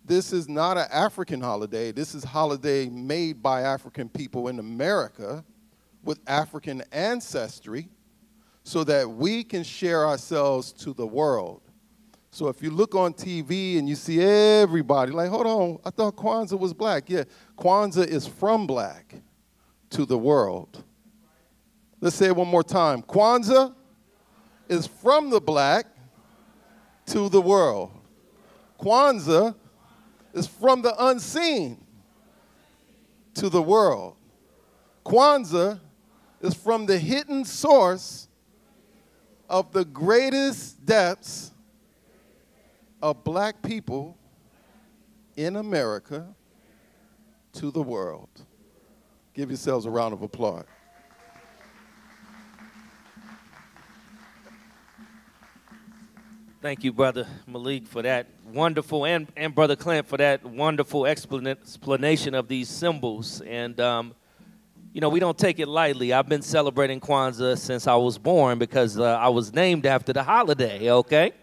This is not an African holiday. This is a holiday made by African people in America with African ancestry so that we can share ourselves to the world. So if you look on TV and you see everybody, like, hold on, I thought Kwanzaa was black. Yeah, Kwanzaa is from black to the world. Let's say it one more time. Kwanzaa is from the black to the world. Kwanzaa is from the unseen to the world. Kwanzaa is from the hidden source of the greatest depths of black people in America to the world. Give yourselves a round of applause. Thank you, Brother Malik, for that wonderful, and Brother Clint for that wonderful explanation of these symbols. And, you know, we don't take it lightly. I've been celebrating Kwanzaa since I was born because I was named after the holiday, okay?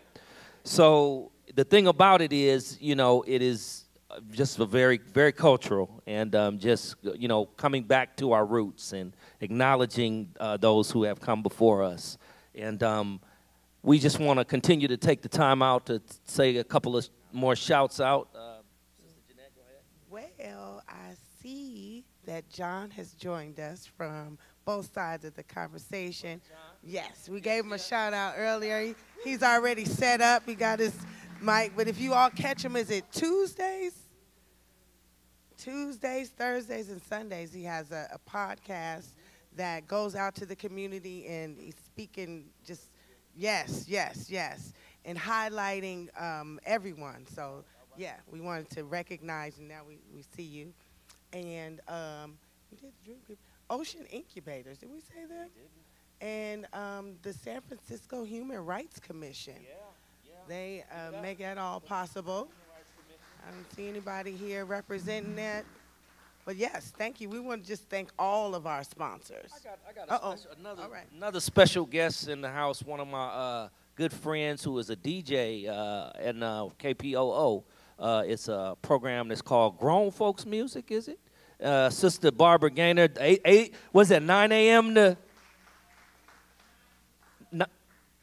So the thing about it is, you know, it is just a very, very cultural and just, you know, coming back to our roots and acknowledging those who have come before us. And we just want to continue to take the time out to say a couple of more shouts out. Sister Jeanette, go ahead. Well, I see that John has joined us from both sides of the conversation. Yes, we gave him a shout out earlier. He's already set up. He got his mic. But if you all catch him, is it Tuesdays? Tuesdays, Thursdays, and Sundays. He has a podcast that goes out to the community and he's speaking just yes, and highlighting everyone. So, yeah, we wanted to recognize, and now we see you. And we did the Dream Group. Ocean Incubators, did we say that? We did. And the San Francisco Human Rights Commission. Yeah. They make that all possible. I don't see anybody here representing that. But yes, thank you. We want to just thank all of our sponsors. I got another special guest in the house, one of my good friends who is a DJ at KPOO. It's a program that's called Grown Folks Music, is it? Sister Barbara Gaynor, 9 a.m. to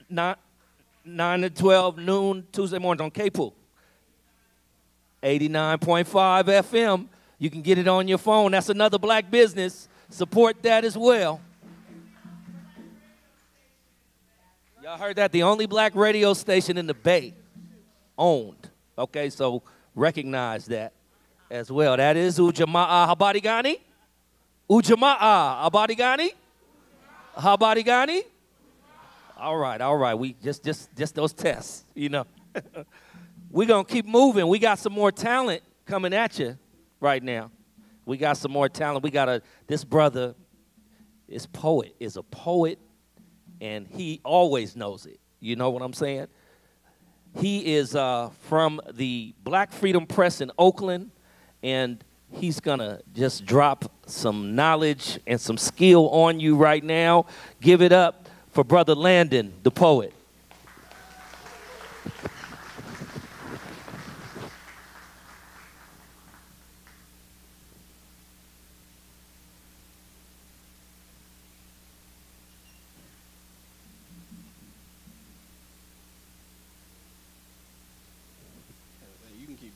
9 to 12 noon Tuesday mornings on K-Pool. 89.5 FM. You can get it on your phone. That's another black business. Support that as well. Y'all heard that? The only black radio station in the Bay owned. Okay, so recognize that as well. That is UJAMAA. Habari gani? UJAMAA. Habari gani? Habari gani? All right. We just those tests, you know. We're going to keep moving. We got some more talent coming at you right now. We got some more talent. This brother is a poet, and he always knows it. You know what I'm saying? He is from the Black Freedom Press in Oakland, and he's going to just drop some knowledge and some skill on you right now. Give it up for Brother Landon, the poet.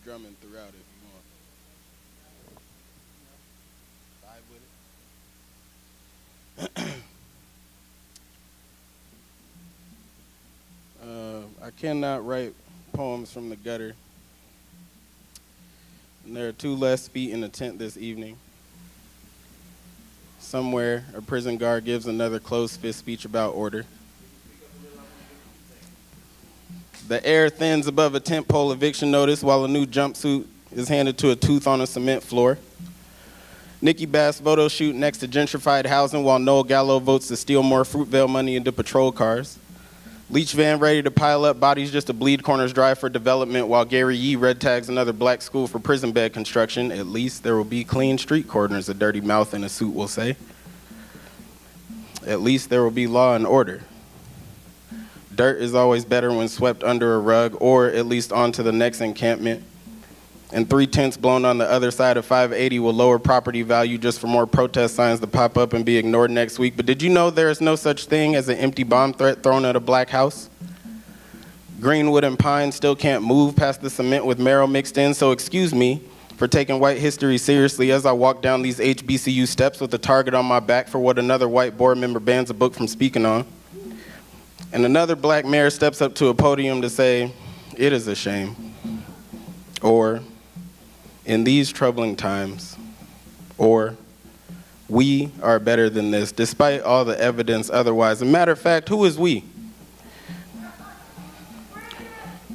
Drumming throughout if you want. Vibe with it. I cannot write poems from the gutter. And there are 2 less feet in the tent this evening. Somewhere, a prison guard gives another closed-fist speech about order. The air thins above a tent pole eviction notice while a new jumpsuit is handed to a tooth on a cement floor. Nikki Bass photo shoot next to gentrified housing while Noel Gallo votes to steal more Fruitvale money into patrol cars. Leach van ready to pile up bodies just to bleed corners dry for development while Gary Yee red tags another black school for prison bed construction. At least there will be clean street corners, a dirty mouth in a suit will say. At least there will be law and order. Dirt is always better when swept under a rug or at least onto the next encampment. And 3 tents blown on the other side of 580 will lower property value just for more protest signs to pop up and be ignored next week. But did you know there is no such thing as an empty bomb threat thrown at a black house? Greenwood and pine still can't move past the cement with marrow mixed in, so excuse me for taking white history seriously as I walk down these HBCU steps with a target on my back for what another white board member bans a book from speaking on. And another black mayor steps up to a podium to say, "It is a shame." Or, "In these troubling times," or, "We are better than this," despite all the evidence otherwise. As a matter of fact, who is we?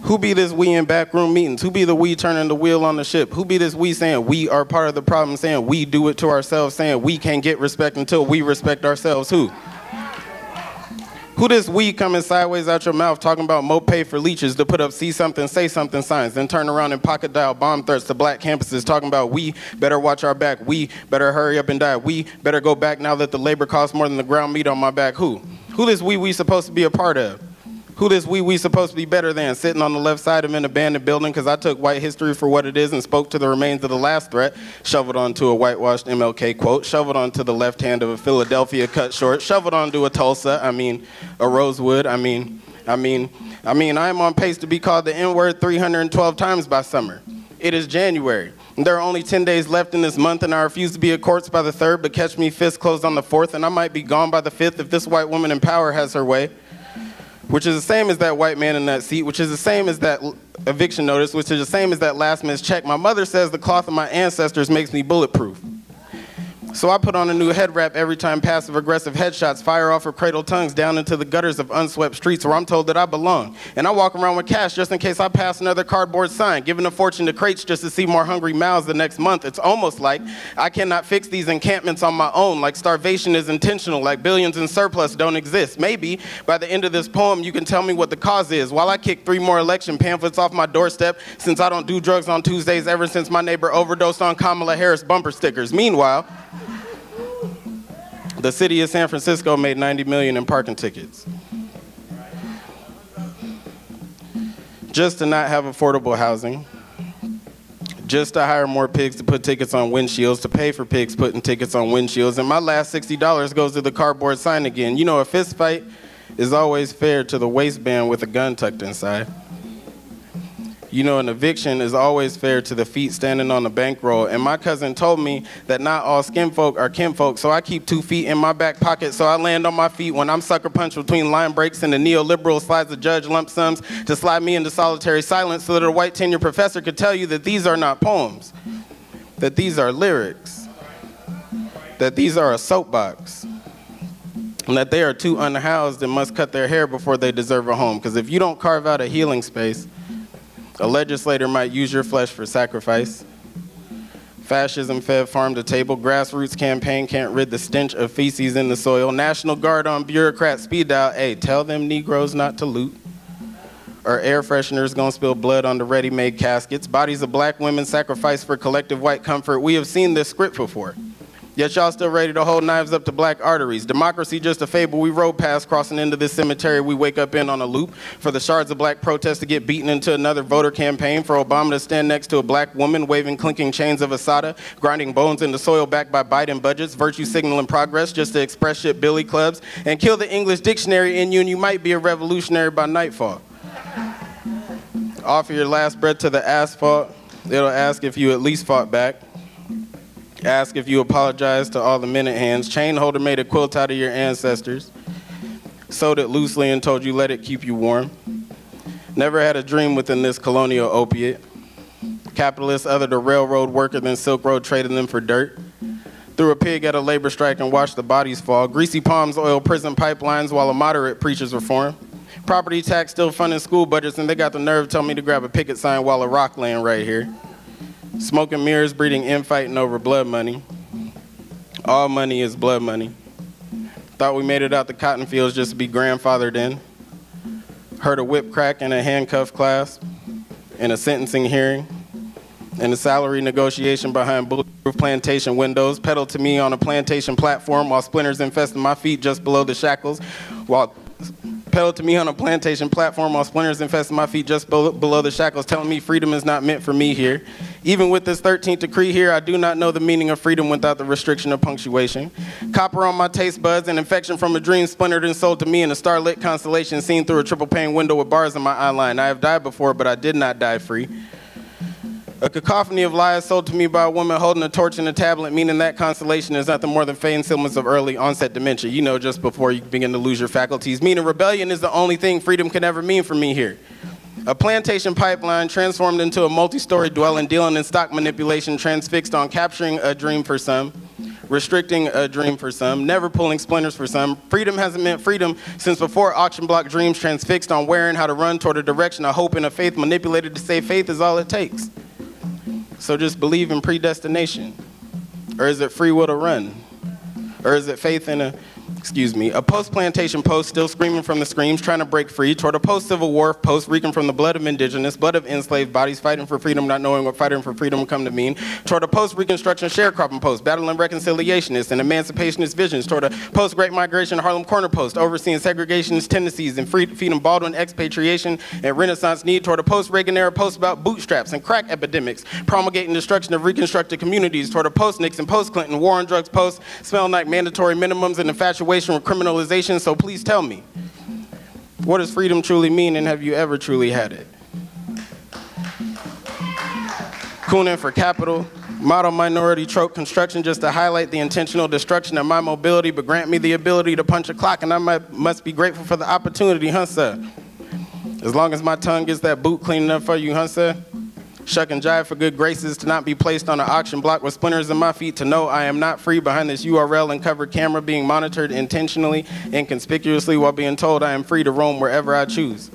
Who be this we in backroom meetings? Who be the we turning the wheel on the ship? Who be this we saying we are part of the problem, saying we do it to ourselves, saying we can't get respect until we respect ourselves? Who? Who this we coming sideways out your mouth talking about more pay for leeches to put up see something, say something signs, then turn around and pocket dial bomb threats to black campuses talking about we better watch our back, we better hurry up and die, we better go back now that the labor costs more than the ground meat on my back? Who? Who this we supposed to be a part of? Who this we supposed to be better than? Sitting on the left side of an abandoned building because I took white history for what it is and spoke to the remains of the last threat, shoveled onto a whitewashed MLK quote, shoveled onto the left hand of a Philadelphia cut short, shoveled onto a Tulsa, a Rosewood, I'm on pace to be called the N-word 312 times by summer. It is January. There are only 10 days left in this month, and I refuse to be a corpse by the 3rd, but catch me fist closed on the 4th, and I might be gone by the 5th if this white woman in power has her way. Which is the same as that white man in that seat, which is the same as that eviction notice, which is the same as that last missed check. My mother says the cloth of my ancestors makes me bulletproof. So I put on a new head wrap every time passive-aggressive headshots fire off her cradle tongues down into the gutters of unswept streets where I'm told that I belong. And I walk around with cash just in case I pass another cardboard sign, giving a fortune to crates just to see more hungry mouths the next month. It's almost like I cannot fix these encampments on my own, like starvation is intentional, like billions in surplus don't exist. Maybe by the end of this poem you can tell me what the cause is, while I kick 3 more election pamphlets off my doorstep since I don't do drugs on Tuesdays ever since my neighbor overdosed on Kamala Harris bumper stickers. Meanwhile, the city of San Francisco made $90 million in parking tickets. Just to not have affordable housing. just to hire more pigs to put tickets on windshields, to pay for pigs putting tickets on windshields, and my last $60 goes to the cardboard sign again. You know, a fist fight is always fair to the waistband with a gun tucked inside. You know, an eviction is always fair to the feet standing on the bankroll. And my cousin told me that not all skin folk are kinfolk, so I keep 2 feet in my back pocket so I land on my feet when I'm sucker punched between line breaks and the neoliberal slides the judge lump sums to slide me into solitary silence so that a white tenure professor could tell you that these are not poems, that these are lyrics, that these are a soapbox, and that they are too unhoused and must cut their hair before they deserve a home. Because if you don't carve out a healing space, a legislator might use your flesh for sacrifice. Fascism fed farm to table. Grassroots campaign can't rid the stench of feces in the soil. National Guard on bureaucrat speed dial. Hey, tell them Negroes not to loot. Or air fresheners gonna spill blood on the ready-made caskets. Bodies of black women sacrificed for collective white comfort. We have seen this script before. Yet y'all still ready to hold knives up to black arteries. Democracy just a fable we rode past, crossing into this cemetery we wake up in on a loop. For the shards of black protest to get beaten into another voter campaign. For Obama to stand next to a black woman waving clinking chains of Asada. Grinding bones into soil backed by Biden budgets. Virtue signaling progress just to express shit billy clubs. And kill the English dictionary in you and you might be a revolutionary by nightfall. Offer your last breath to the asphalt. It'll ask if you at least fought back. Ask if you apologize to all the minute hands. Chain holder made a quilt out of your ancestors. Sewed it loosely and told you let it keep you warm. Never had a dream within this colonial opiate. Capitalists othered a railroad worker than Silk Road traded them for dirt. Threw a pig at a labor strike and watched the bodies fall. Greasy palms oil prison pipelines while a moderate preaches reform. Property tax still funding school budgets and they got the nerve to tell me to grab a picket sign while a rock laying right here. Smoke and mirrors breeding infighting over blood money. All money is blood money. Thought we made it out the cotton fields just to be grandfathered in. Heard a whip crack in a handcuff class, in a sentencing hearing, in a salary negotiation behind bulletproof plantation windows. Pedaled to me on a plantation platform while splinters infested my feet just below the shackles. Pedaled to me on a plantation platform while splinters infested my feet just below the shackles, telling me freedom is not meant for me here. Even with this 13th decree here, I do not know the meaning of freedom without the restriction of punctuation. Copper on my taste buds, an infection from a dream splintered and sold to me in a starlit constellation seen through a triple pane window with bars in my eye line. I have died before, but I did not die free. A cacophony of lies sold to me by a woman holding a torch and a tablet, meaning that constellation is nothing more than feigned symptoms of early onset dementia. You know, just before you begin to lose your faculties. Meaning rebellion is the only thing freedom can ever mean for me here. A plantation pipeline transformed into a multi-story dwelling, dealing in stock manipulation, transfixed on capturing a dream for some, restricting a dream for some, never pulling splinters for some. Freedom hasn't meant freedom since before auction block dreams, transfixed on wearing how to run toward a direction of hope and a faith manipulated to say faith is all it takes. So just believe in predestination. Or is it free will to run? Or is it faith in a post-plantation post still screaming from the screams, trying to break free, toward a post-Civil War post reeking from the blood of indigenous, blood of enslaved bodies fighting for freedom, not knowing what fighting for freedom come to mean, toward a post-Reconstruction sharecropping post, battling reconciliationists and emancipationist visions, toward a post-Great Migration Harlem Corner post, overseeing segregationist tendencies and feeding Baldwin expatriation and Renaissance need, toward a post-Reagan-era post about bootstraps and crack epidemics, promulgating destruction of reconstructed communities, toward a post-Nixon, post-Clinton, war on drugs post, smelling like mandatory minimums and infatuation with criminalization. So please tell me, what does freedom truly mean, and have you ever truly had it? Cooning for capital, model minority trope construction just to highlight the intentional destruction of my mobility, but grant me the ability to punch a clock, and I must be grateful for the opportunity, huh, sir? As long as my tongue gets that boot clean enough for you, huh, sir? Shuck and jive for good graces, to not be placed on an auction block with splinters in my feet, to know I am not free behind this URL and covered camera being monitored intentionally and conspicuously while being told I am free to roam wherever I choose.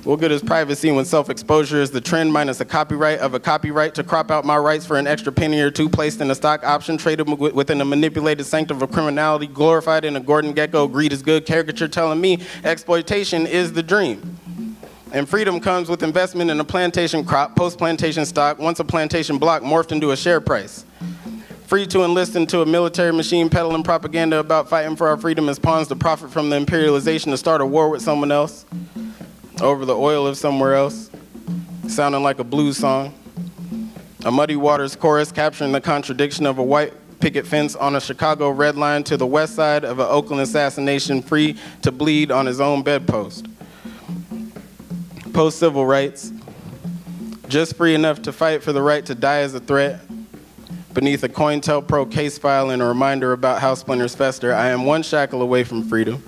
What good is privacy when self-exposure is the trend minus a copyright of a copyright to crop out my rights for an extra penny or two placed in a stock option, traded within a manipulated sanctum of criminality, glorified in a Gordon Gekko greed is good caricature telling me exploitation is the dream. And freedom comes with investment in a plantation crop, post-plantation stock, once a plantation block morphed into a share price. Free to enlist into a military machine peddling propaganda about fighting for our freedom as pawns to profit from the imperialization to start a war with someone else over the oil of somewhere else, sounding like a blues song. A Muddy Waters chorus capturing the contradiction of a white picket fence on a Chicago red line to the west side of an Oakland assassination, free to bleed on his own bedpost. Post-civil rights, just free enough to fight for the right to die as a threat. Beneath a COINTELPRO case file and a reminder about how splinters fester, I am one shackle away from freedom.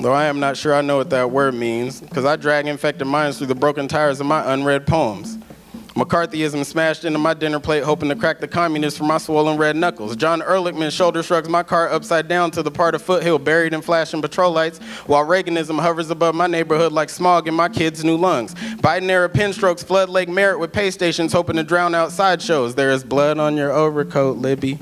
Though I am not sure I know what that word means, because I drag infected minds through the broken tires of my unread poems. McCarthyism smashed into my dinner plate, hoping to crack the communists for my swollen red knuckles. John Ehrlichman shoulder shrugs my car upside down to the part of Foothill buried in flashing patrol lights, while Reaganism hovers above my neighborhood like smog in my kids' new lungs. Biden-era pinstrokes flood Lake Merritt with pay stations, hoping to drown out sideshows. There is blood on your overcoat, Libby.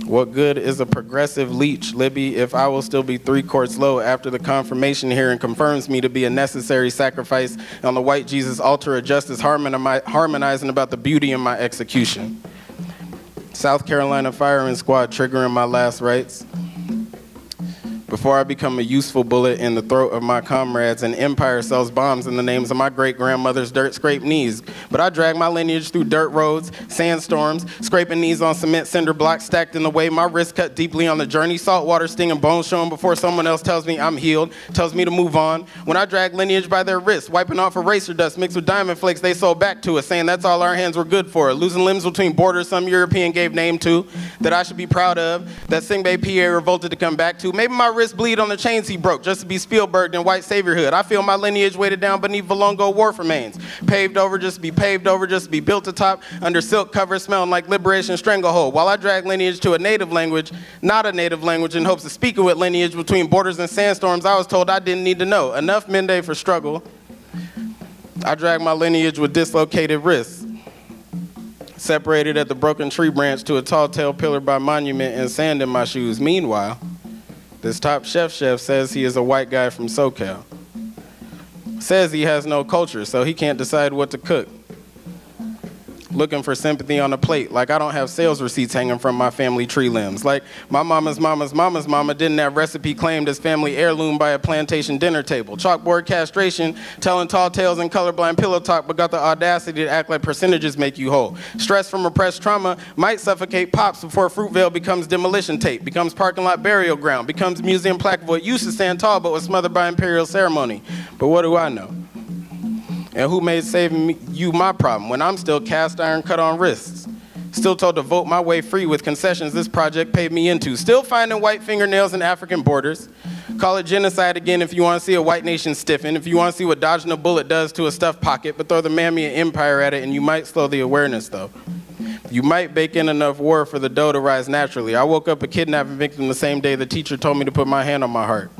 What good is a progressive leech, Libby, if I will still be 3 quarts low after the confirmation hearing confirms me to be a necessary sacrifice on the white Jesus altar of justice, harmonizing about the beauty in my execution? South Carolina firing squad triggering my last rites. Before I become a useful bullet in the throat of my comrades, an empire sells bombs in the names of my great-grandmother's dirt-scraped knees. But I drag my lineage through dirt roads, sandstorms, scraping knees on cement cinder blocks stacked in the way, my wrist cut deeply on the journey, salt water stinging bones showing before someone else tells me I'm healed, tells me to move on. When I drag lineage by their wrists, wiping off eraser dust mixed with diamond flakes they sold back to us, saying that's all our hands were good for. Losing limbs between borders some European gave name to, that I should be proud of, that Singbe PA revolted to come back to. Maybe my wrist bleed on the chains he broke just to be Spielberged in white saviorhood. I feel my lineage weighted down beneath Valongo wharf remains. Paved over just to be paved over, just to be built atop under silk covers smelling like liberation stranglehold. While I drag lineage to a native language, not a native language, in hopes of speaking with lineage between borders and sandstorms I was told I didn't need to know. Enough Mende for struggle. I drag my lineage with dislocated wrists, separated at the broken tree branch to a tall tale pillar by monument and sand in my shoes. Meanwhile, this top chef says he is a white guy from SoCal. Says he has no culture, so he can't decide what to cook. Looking for sympathy on a plate, like I don't have sales receipts hanging from my family tree limbs. Like my mama's mama didn't have recipe claimed as family heirloom by a plantation dinner table. Chalkboard castration, telling tall tales and colorblind pillow talk, but got the audacity to act like percentages make you whole. Stress from repressed trauma might suffocate pops before Fruitvale becomes demolition tape, becomes parking lot burial ground, becomes museum plaque of what used to stand tall but was smothered by imperial ceremony. But what do I know? And who made saving you my problem when I'm still cast iron cut on wrists? Still told to vote my way free with concessions this project paid me into. Still finding white fingernails in African borders. Call it genocide again if you want to see a white nation stiffen, if you want to see what dodging a bullet does to a stuffed pocket, but throw the mammy empire at it and you might slow the awareness though. You might bake in enough war for the dough to rise naturally. I woke up a kidnapping victim the same day the teacher told me to put my hand on my heart.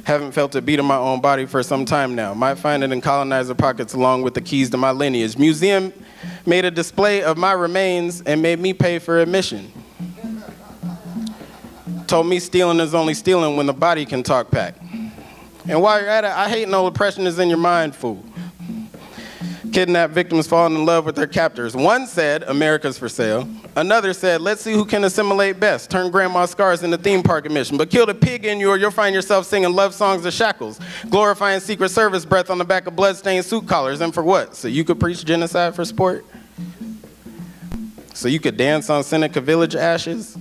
Haven't felt a beat in my own body for some time now. Might find it in colonizer pockets along with the keys to my lineage. Museum made a display of my remains and made me pay for admission. Told me stealing is only stealing when the body can talk back. And while you're at it, I hate no oppression is in your mind, fool. Kidnapped victims falling in love with their captors. One said, America's for sale. Another said, let's see who can assimilate best. Turn grandma's scars into theme park admission. But kill the pig in you or you'll find yourself singing love songs of shackles. Glorifying Secret Service breath on the back of bloodstained suit collars. And for what? So you could preach genocide for sport? So you could dance on Seneca Village ashes?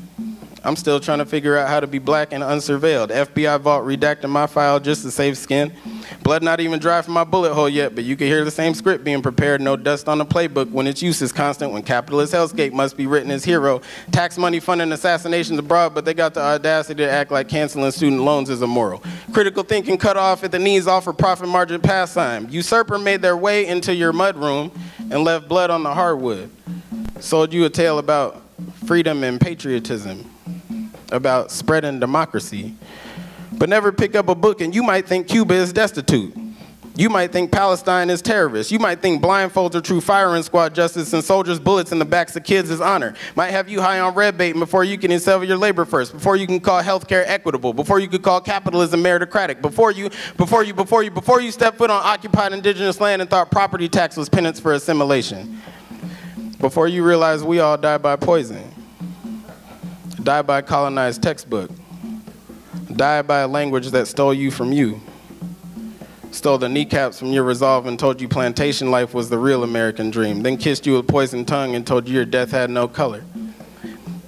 I'm still trying to figure out how to be black and unsurveilled. FBI vault redacting my file just to save skin. Blood not even dry from my bullet hole yet, but you can hear the same script being prepared. No dust on the playbook when its use is constant, when capitalist hellscape must be written as hero. Tax money funding assassinations abroad, but they got the audacity to act like canceling student loans is immoral. Critical thinking cut off at the knees offer profit margin pastime. Usurper made their way into your mudroom and left blood on the hardwood. Sold you a tale about freedom and patriotism, about spreading democracy. But never pick up a book and you might think Cuba is destitute. You might think Palestine is terrorist. You might think blindfolds are true firing squad justice and soldiers' bullets in the backs of kids is honor. Might have you high on red bait before you can sell your labor first, before you can call healthcare equitable, before you could call capitalism meritocratic, before you step foot on occupied indigenous land and thought property tax was penance for assimilation. Before you realize we all die by poison, die by colonized textbook, die by a language that stole you from you. Stole the kneecaps from your resolve and told you plantation life was the real American dream. Then kissed you with poisoned tongue and told you your death had no color.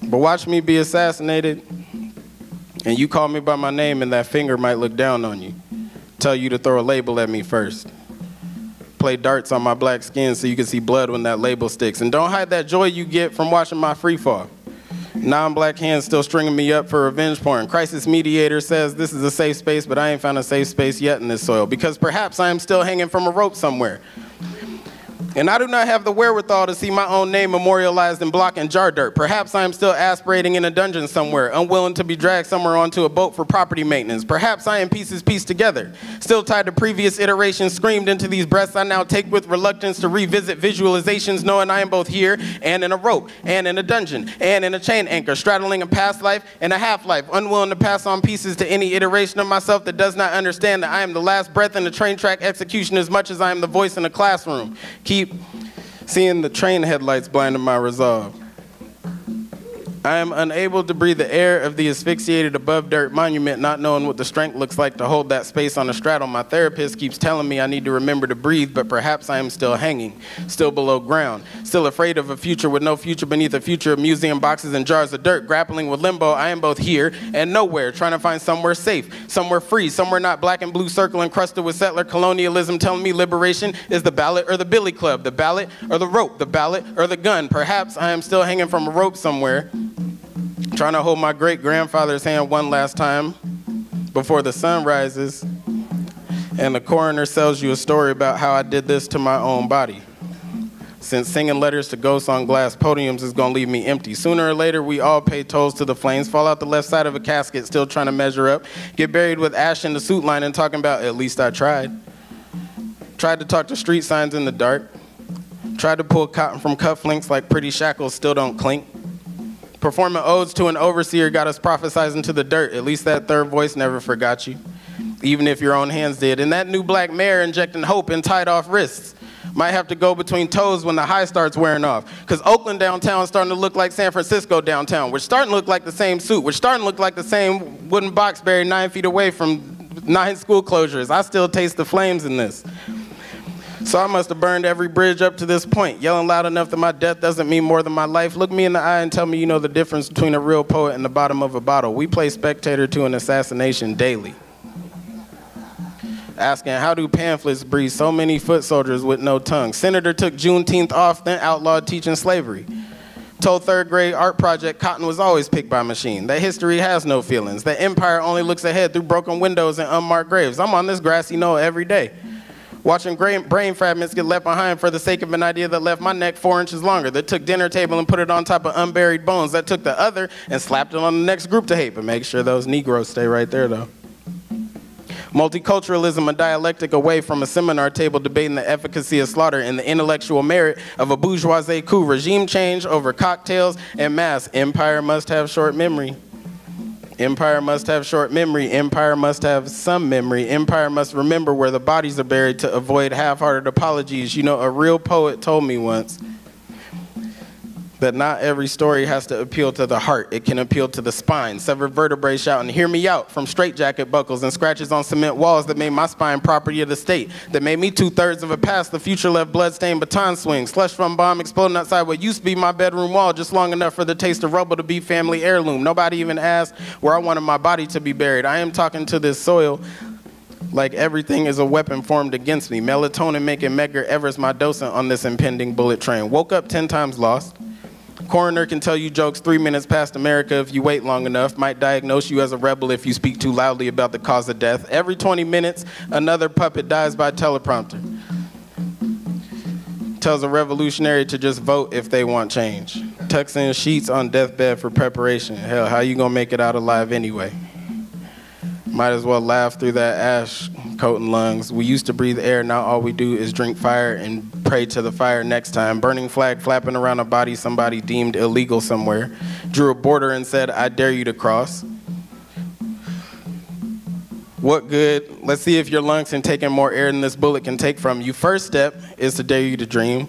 But watch me be assassinated, and you call me by my name and that finger might look down on you. Tell you to throw a label at me first. Play darts on my black skin so you can see blood when that label sticks. And don't hide that joy you get from watching my free fall. Non-black hands still stringing me up for revenge porn. Crisis mediator says this is a safe space, but I ain't found a safe space yet in this soil, because perhaps I am still hanging from a rope somewhere. And I do not have the wherewithal to see my own name memorialized in block and jar dirt. Perhaps I am still aspirating in a dungeon somewhere, unwilling to be dragged somewhere onto a boat for property maintenance. Perhaps I am pieces pieced together, still tied to previous iterations screamed into these breaths I now take with reluctance to revisit visualizations, knowing I am both here and in a rope, and in a dungeon, and in a chain anchor, straddling a past life and a half-life, unwilling to pass on pieces to any iteration of myself that does not understand that I am the last breath in the train track execution as much as I am the voice in a classroom. Keep seeing the train headlights blinding my resolve. I am unable to breathe the air of the asphyxiated above dirt monument, not knowing what the strength looks like to hold that space on a straddle. My therapist keeps telling me I need to remember to breathe, but perhaps I am still hanging, still below ground, still afraid of a future with no future beneath a future of museum boxes and jars of dirt. Grappling with limbo, I am both here and nowhere, trying to find somewhere safe, somewhere free, somewhere not black and blue circle encrusted with settler colonialism telling me liberation is the ballot or the billy club, the ballot or the rope, the ballot or the gun. Perhaps I am still hanging from a rope somewhere, trying to hold my great-grandfather's hand one last time before the sun rises, and the coroner tells you a story about how I did this to my own body. Since singing letters to ghosts on glass podiums is gonna leave me empty. Sooner or later, we all pay tolls to the flames, fall out the left side of a casket, still trying to measure up, get buried with ash in the suit line and talking about, at least I tried. Tried to talk to street signs in the dark. Tried to pull cotton from cufflinks like pretty shackles still don't clink. Performing odes to an overseer got us prophesizing to the dirt. At least that third voice never forgot you, even if your own hands did. And that new black mare injecting hope in tied off wrists might have to go between toes when the high starts wearing off. Because Oakland downtown is starting to look like San Francisco downtown, which starting to look like the same suit, which starting to look like the same wooden box buried 9 feet away from 9 school closures. I still taste the flames in this. So I must have burned every bridge up to this point, yelling loud enough that my death doesn't mean more than my life. Look me in the eye and tell me you know the difference between a real poet and the bottom of a bottle. We play spectator to an assassination daily. Asking, how do pamphlets breed so many foot soldiers with no tongue? Senator took Juneteenth off, then outlawed teaching slavery. Told third grade art project cotton was always picked by machine. That history has no feelings. That empire only looks ahead through broken windows and unmarked graves. I'm on this grassy knoll every day, watching brain fragments get left behind for the sake of an idea that left my neck 4 inches longer, that took dinner table and put it on top of unburied bones, that took the other and slapped it on the next group to hate. But make sure those Negroes stay right there, though. Multiculturalism, a dialectic away from a seminar table debating the efficacy of slaughter and the intellectual merit of a bourgeoisie coup. Regime change over cocktails and masks. Empire must have short memory. Empire must have short memory. Empire must have some memory. Empire must remember where the bodies are buried to avoid half-hearted apologies. You know, a real poet told me once that not every story has to appeal to the heart. It can appeal to the spine. Severed vertebrae shouting, hear me out, from straitjacket buckles and scratches on cement walls that made my spine property of the state, that made me 2/3 of a past the future left blood-stained baton swings, slush from bomb exploding outside what used to be my bedroom wall, just long enough for the taste of rubble to be family heirloom. Nobody even asked where I wanted my body to be buried. I am talking to this soil like everything is a weapon formed against me. Melatonin making Medgar Evers my docent on this impending bullet train. Woke up 10 times lost. Coroner can tell you jokes 3 minutes past America if you wait long enough. Might diagnose you as a rebel if you speak too loudly about the cause of death. Every 20 minutes, another puppet dies by teleprompter. Tells a revolutionary to just vote if they want change. Tucks in sheets on deathbed for preparation. Hell, how you gonna make it out alive anyway? Might as well laugh through that ash coat and lungs. We used to breathe air, now all we do is drink fire and pray to the fire next time. Burning flag flapping around a body somebody deemed illegal somewhere. Drew a border and said, I dare you to cross. What good? Let's see if your lungs can take in more air than this bullet can take from you. First step is to dare you to dream.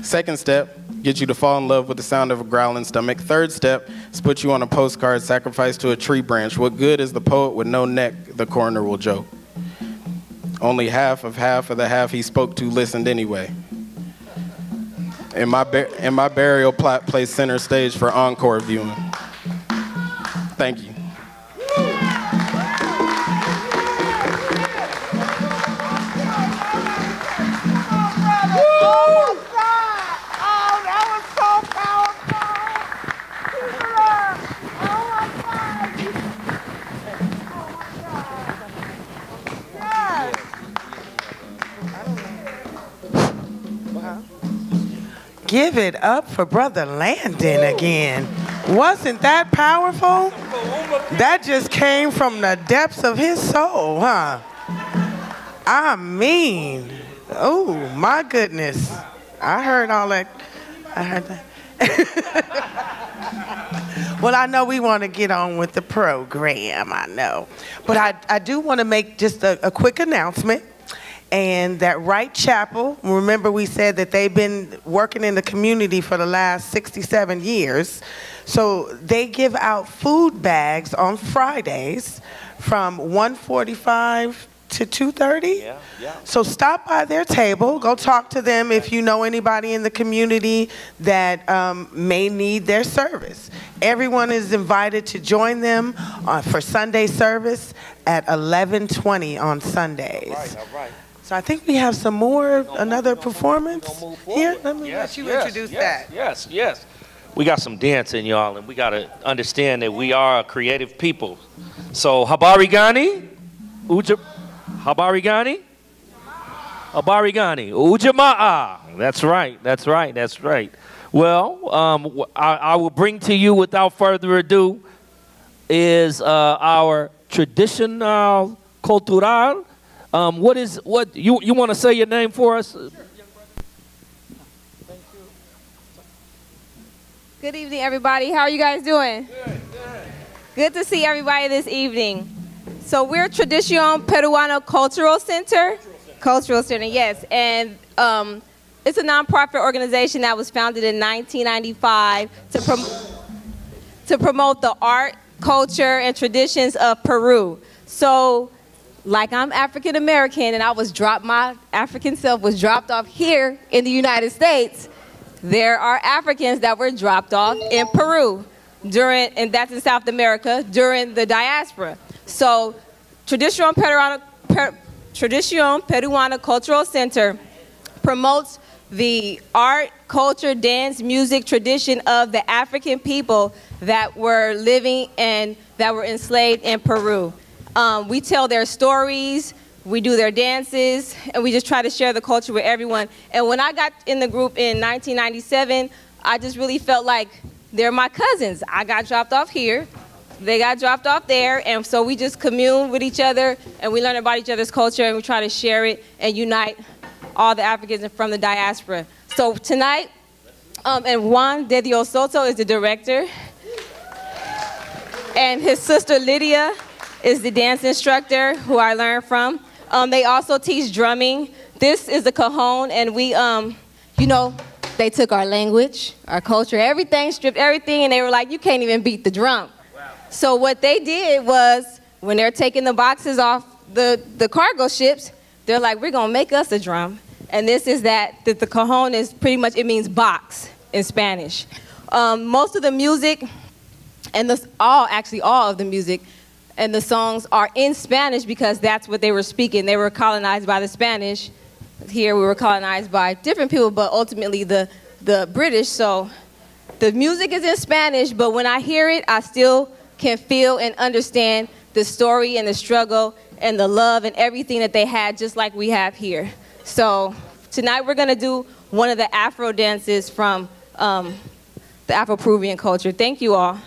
Second step, get you to fall in love with the sound of a growling stomach. Third step is put you on a postcard sacrificed to a tree branch. What good is the poet with no neck, the coroner will joke. Only half of the half he spoke to listened anyway. And my burial plot plays center stage for encore viewing. Thank you. Give it up for Brother Landon again. Wasn't that powerful? That just came from the depths of his soul, huh? I mean, oh my goodness. I heard all that. I heard that. Well, I know we want to get on with the program, I know. But I do want to make just a quick announcement. And that Wright Chapel, remember we said that they've been working in the community for the last 67 years. So they give out food bags on Fridays from 1:45 to 2:30. Yeah. So stop by their table, go talk to them if you know anybody in the community that may need their service. Everyone is invited to join them for Sunday service at 11:20 on Sundays. All right. So I think we have some more, another performance here. Let me let you introduce that. Yes. We got some dancing, y'all, and we got to understand that we are a creative people. So Habari Gani, Habari Gani, UJAMAA. That's right. Well, I will bring to you without further ado is our traditional cultural. What you want to say your name for us? Sure. Good evening, everybody. How are you guys doing? Good to see everybody this evening. So we're Tradición Peruana Cultural Center. Cultural Center, yes. And it's a nonprofit organization that was founded in 1995 to promote the art, culture, and traditions of Peru. So, like I'm African American and my African self was dropped off here in the United States, there are Africans that were dropped off in Peru and that's in South America, during the diaspora. So Tradición Peruana Cultural Center promotes the art, culture, dance, music, tradition of the African people that were living and that were enslaved in Peru. We tell their stories, we do their dances, and we just try to share the culture with everyone. And when I got in the group in 1997, I just really felt like they're my cousins. I got dropped off here, they got dropped off there, and so we just commune with each other, and we learn about each other's culture, and we try to share it and unite all the Africans from the diaspora. So tonight, and Juan de Dios Soto is the director, and his sister Lydia is the dance instructor who I learned from. They also teach drumming. This is the cajon, and we, they took our language, our culture, everything, stripped everything, and they were like, you can't even beat the drum. Wow. So what they did was, when they're taking the boxes off the cargo ships, they're like, we're gonna make us a drum. And this is that the cajon is pretty much, it means box in Spanish. Most of the music, and all of the music, and the songs are in Spanish because that's what they were speaking. They were colonized by the Spanish. Here we were colonized by different people, but ultimately the British. So the music is in Spanish, but when I hear it, I still can feel and understand the story and the struggle and the love and everything that they had, just like we have here. So tonight we're gonna do one of the Afro dances from the Afro-Peruvian culture. Thank you all.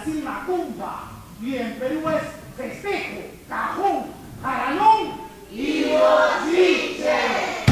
Brasil macumba. Y en Perú es festejo, cajón, jaranón y bochiche.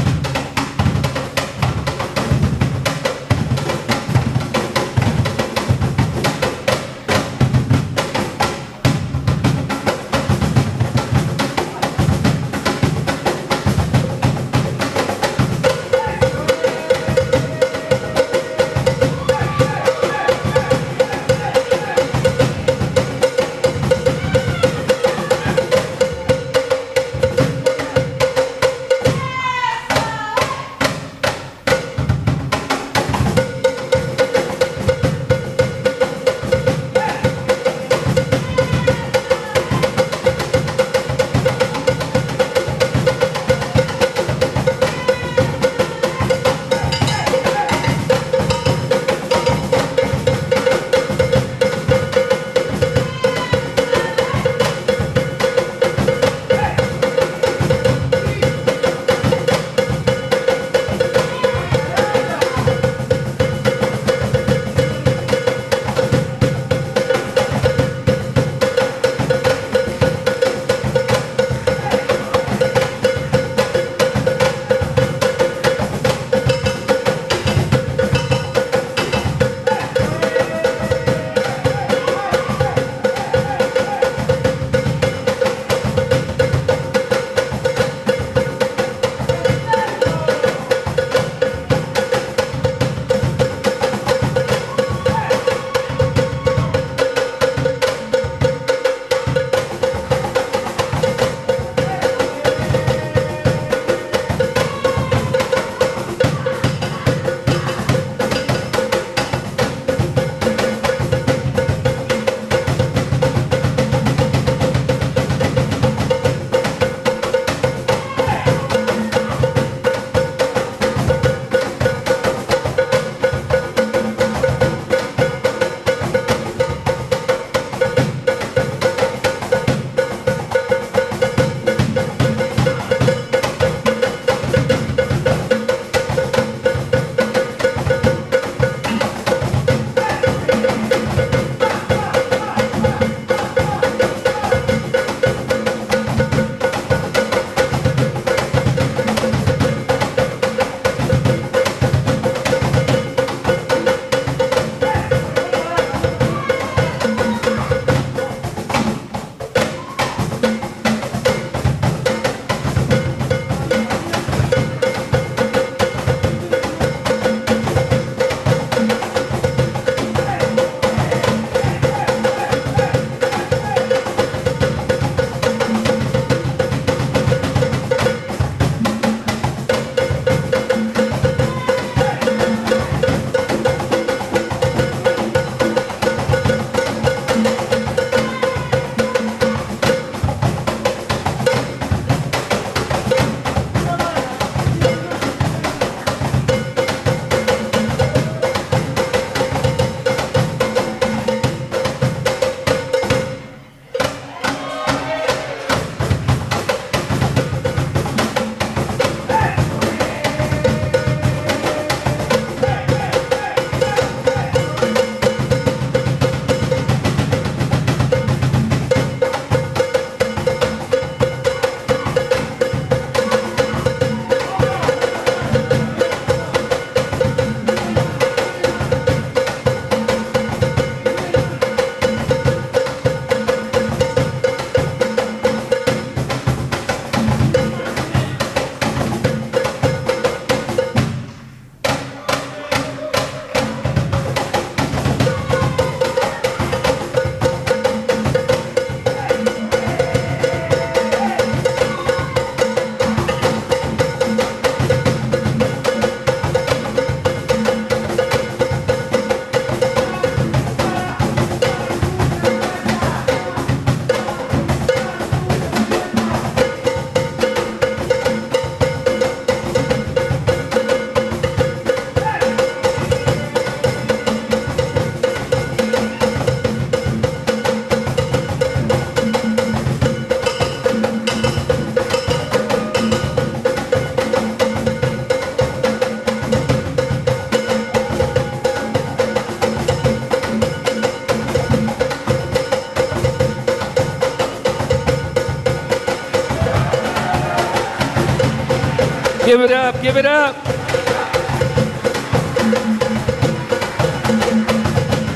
Give it up, give it up.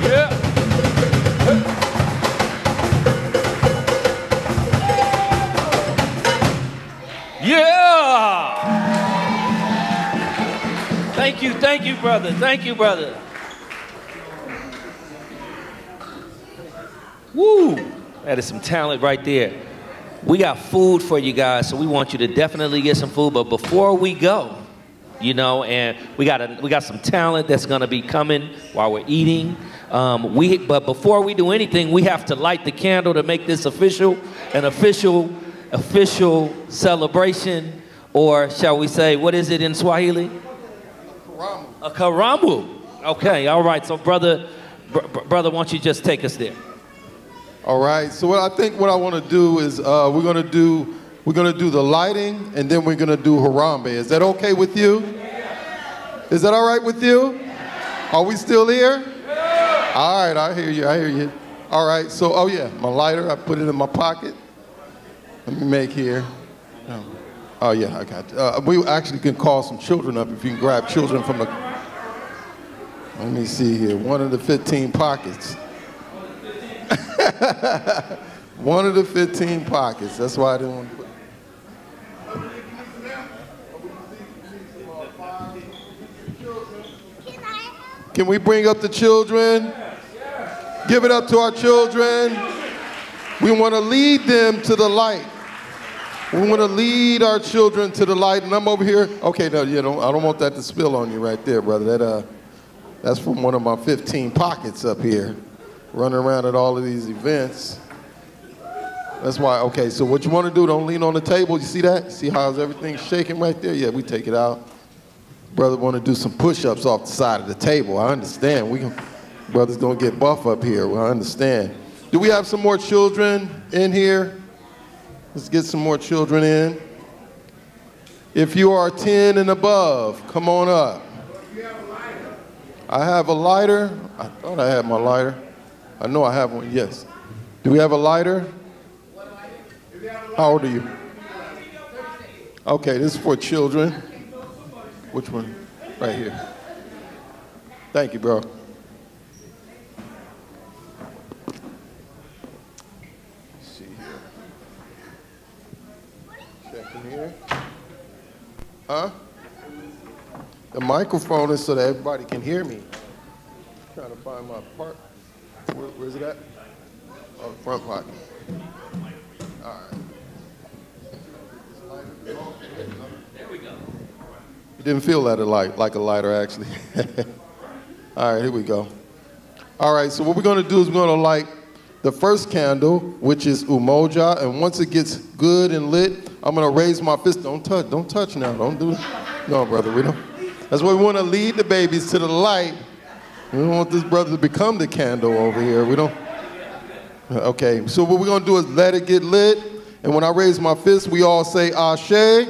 Yeah. Yeah. Thank you, brother. Thank you, brother. Woo, that is some talent right there. We got food for you guys, so we want you to definitely get some food. But before we go, you know, and we got some talent that's gonna be coming while we're eating. But before we do anything, we have to light the candle to make this official, an official celebration, or shall we say, what is it in Swahili? A karamu. Okay, all right. So brother, why don't you just take us there? All right, so what I want to do is we're gonna do the lighting, and then we're gonna do Harambe. Is that okay with you? Is that all right with you? Are we still here? All right, I hear you. All right, so, oh yeah, my lighter, I put it in my pocket. Let me make here. Oh yeah, I got it. We actually can call some children up if you can grab children from the, let me see here, one of the 15 pockets. One of the 15 pockets. That's why I didn't want to put. Can we bring up the children? Give it up to our children. We want to lead them to the light. We want to lead our children to the light. And I'm over here. Okay, no, I don't want that to spill on you right there, brother. That's from one of my 15 pockets up here. Running around at all of these events. That's why, okay, so what you want to do, don't lean on the table. You see that? See how everything's shaking right there? Yeah, we take it out. Brother want to do some push-ups off the side of the table. I understand. Brother's going to get buff up here. Well, I understand. Do we have some more children in here? Let's get some more children in. If you are 10 and above, come on up. I have a lighter. I thought I had my lighter. I know I have one, yes. Do we have a lighter? How old are you? Okay, this is for children. Which one? Right here. Thank you, bro. Let's see here. Checking here. Huh? The microphone is so that everybody can hear me. I'm trying to find my part. Where's it at? Oh, the front pocket. All right. There we go. You didn't feel that like a lighter, actually. All right, here we go. All right, so what we're going to do is we're going to light the first candle, which is Umoja, and once it gets good and lit, I'm going to raise my fist. Don't touch now. Don't do it. No, brother, we don't. That's why we want to lead the babies to the light. We don't want this brother to become the candle over here. We don't. Okay, so what we're going to do is let it get lit. And when I raise my fist, we all say Ashe. Ashe.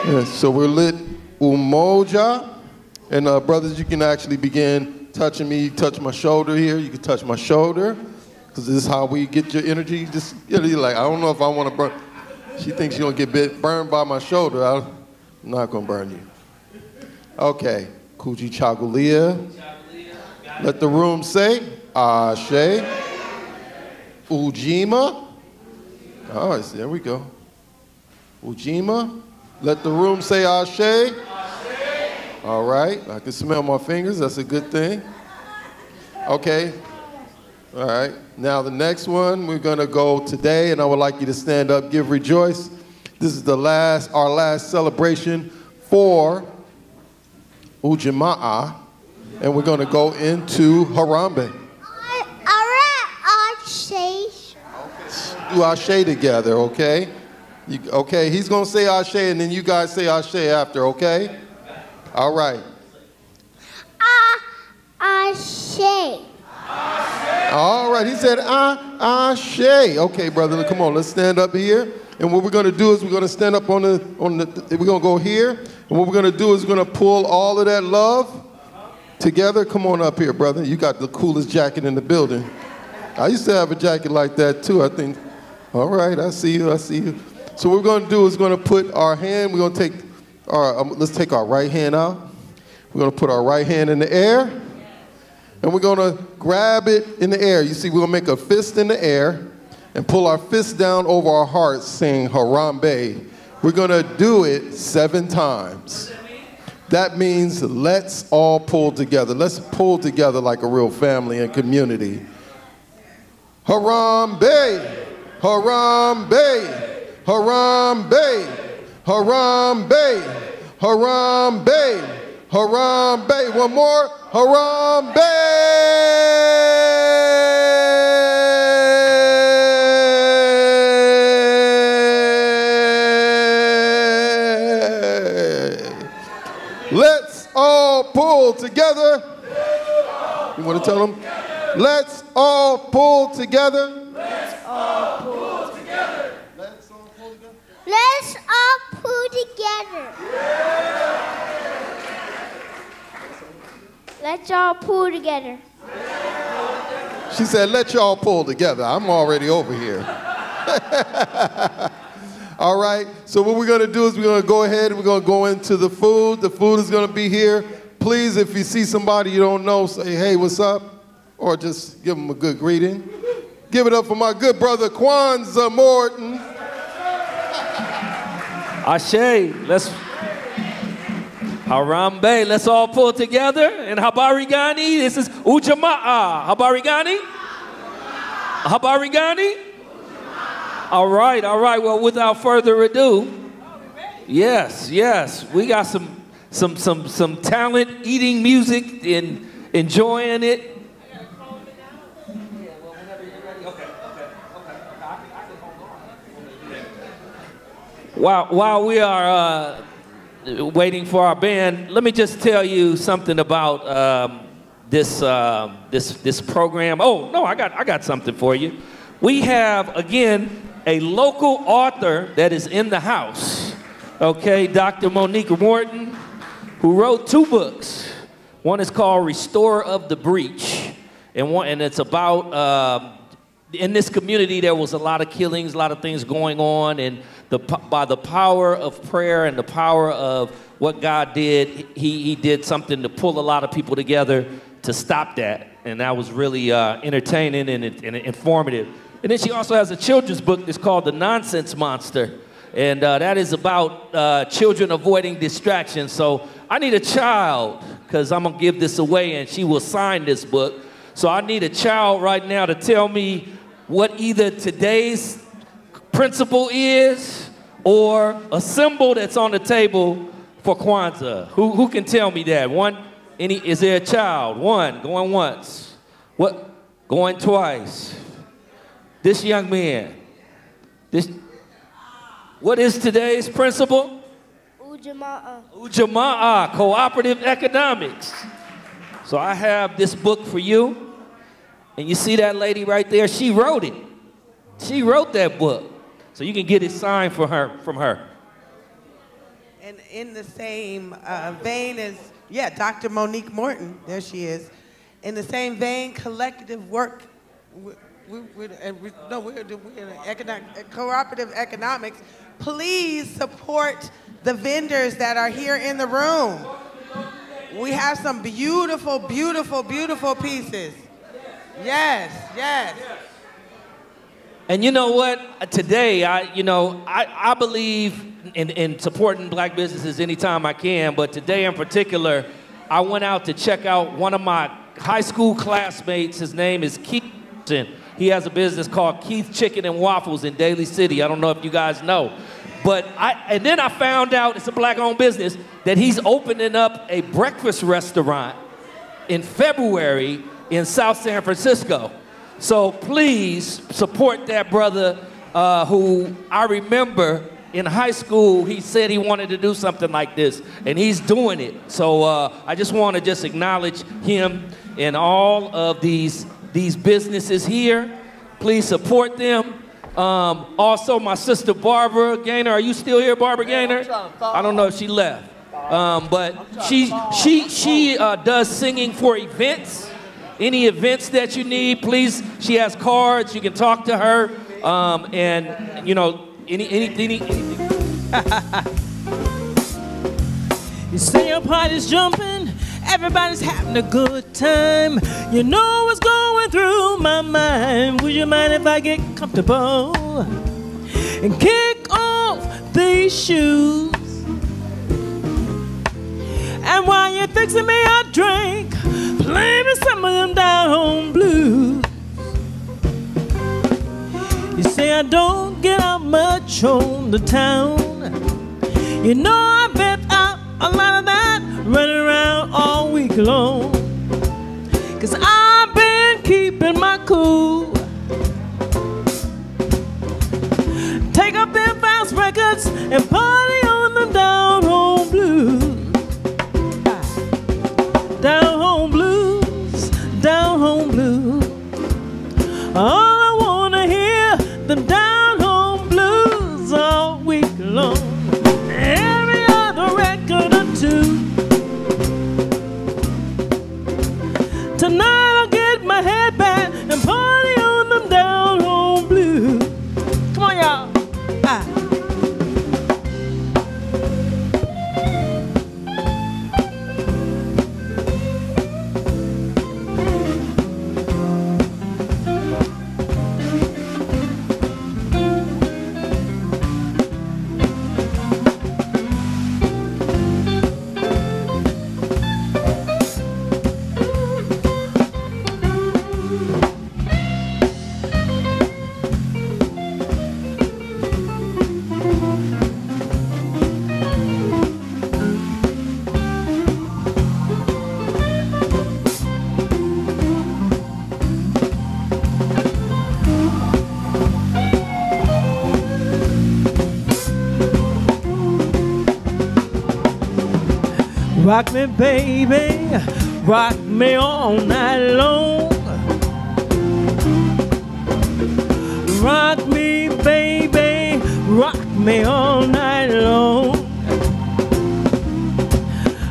Yes, so we're lit Umoja. And brothers, you can actually begin touching me. You touch my shoulder here. You can touch my shoulder. Because this is how we get your energy. Just, you're like, I don't know if I want to burn. She thinks she's going to get burned by my shoulder. I'm not going to burn you. Okay. Kuji Chagulia. Let the room say, Ashe. UJAMAA. All right, there we go. UJAMAA. Let the room say Ashe. All right, I can smell my fingers. That's a good thing. Okay. All right. Now the next one, we're going to go today, and I would like you to stand up, give rejoice. This is our last celebration for UJAMAA, and we're going to go into Harambe. Do Ashe together, okay? Okay, he's going to say Ashe, and then you guys say Ashe after, okay? All right. Ashe. All right, he said Ashe. Okay, brother, come on, let's stand up here. And what we're going to do is we're going to stand up on the we're going to go here. And what we're going to do is we're going to pull all of that love together. Come on up here, brother. You got the coolest jacket in the building. I used to have a jacket like that, too, I think. All right, I see you. So what we're going to do is going to put our hand, we're going to take our, let's take our right hand out. We're going to put our right hand in the air, and we're going to grab it in the air. You see, we're going to make a fist in the air and pull our fist down over our hearts, saying Harambe. We're going to do it 7 times. That means let's all pull together. Let's pull together like a real family and community. Harambe, Harambe, Harambe, Harambe, Harambe, Harambe. One more, Harambe. Let's all pull together. You want to tell them? Let's all pull together. Let's all pull together. Let's all pull together. Let's all pull together. Let's all pull together. She said, let y'all pull together. I'm already over here. All right, so what we're going to do is we're going to go ahead and we're going to go into the food. The food is going to be here. Please, if you see somebody you don't know, say, hey, what's up? Or just give them a good greeting. Give it up for my good brother, Kwanzaa Morton. Ashe, let's, Harambe, let's all pull together. And Habari Gani, this is UJAMAA. Habari Gani? Habari Gani? All right. Well, without further ado, yes, we got some talent eating music and enjoying it. While we are waiting for our band, let me just tell you something about this program. Oh no, I got something for you. We have again a local author that is in the house. Okay, Dr. Monique Morton, who wrote 2 books. One is called Restorer of the Breach, and it's about in this community there was a lot of killings, a lot of things going on, and by the power of prayer and the power of what God did, he did something to pull a lot of people together to stop that, and that was really entertaining and informative. And then she also has a children's book that's called The Nonsense Monster, and that is about children avoiding distractions. So I need a child, because I'm going to give this away, and she will sign this book. So I need a child right now to tell me what either today's principle is or a symbol that's on the table for Kwanzaa. Who can tell me that? Is there a child? 1, going once. What? Going twice. This young man. What is today's principle? UJAMAA. UJAMAA, Cooperative Economics. So I have this book for you. And you see that lady right there? She wrote it. She wrote that book. So you can get it signed from her. And in the same vein as, Dr. Monique Morton, there she is. In the same vein, collective work, we're in cooperative economics. Please support the vendors that are here in the room. We have some beautiful, beautiful, beautiful pieces. Yes. And you know what? Today, I believe in supporting black businesses anytime I can, but today in particular, I went out to check out one of my high school classmates. His name is Keith. He has a business called Keith Chicken and Waffles in Daly City. I don't know if you guys know. And then I found out, it's a black-owned business, that he's opening up a breakfast restaurant in February in South San Francisco. So please support that brother who I remember in high school, he said he wanted to do something like this, and he's doing it. So I just want to just acknowledge him and all of these businesses here. Please support them. Also, my sister Barbara Gaynor. Are you still here, Barbara Gaynor? I don't know if she left. But she does singing for events. Any events that you need, please, she has cards. You can talk to her. And, Anything. You say your party's jumping, everybody's having a good time. You know what's going through my mind. Would you mind if I get comfortable and kick off these shoes? And while you're fixing me a drink, play me some of them down home blues. You say I don't get out much on the town. You know I bet out a lot of that running around all week long. 'Cause I've been keeping my cool. Take up them fast records and party on them down home blues. Down home blues, down home blues. All I wanna hear them down home blues all week long. Every other record or two. Tonight I'll get my head back and party on them down home blues. Come on, y'all. Rock me, baby, rock me all night long. Rock me, baby, rock me all night long.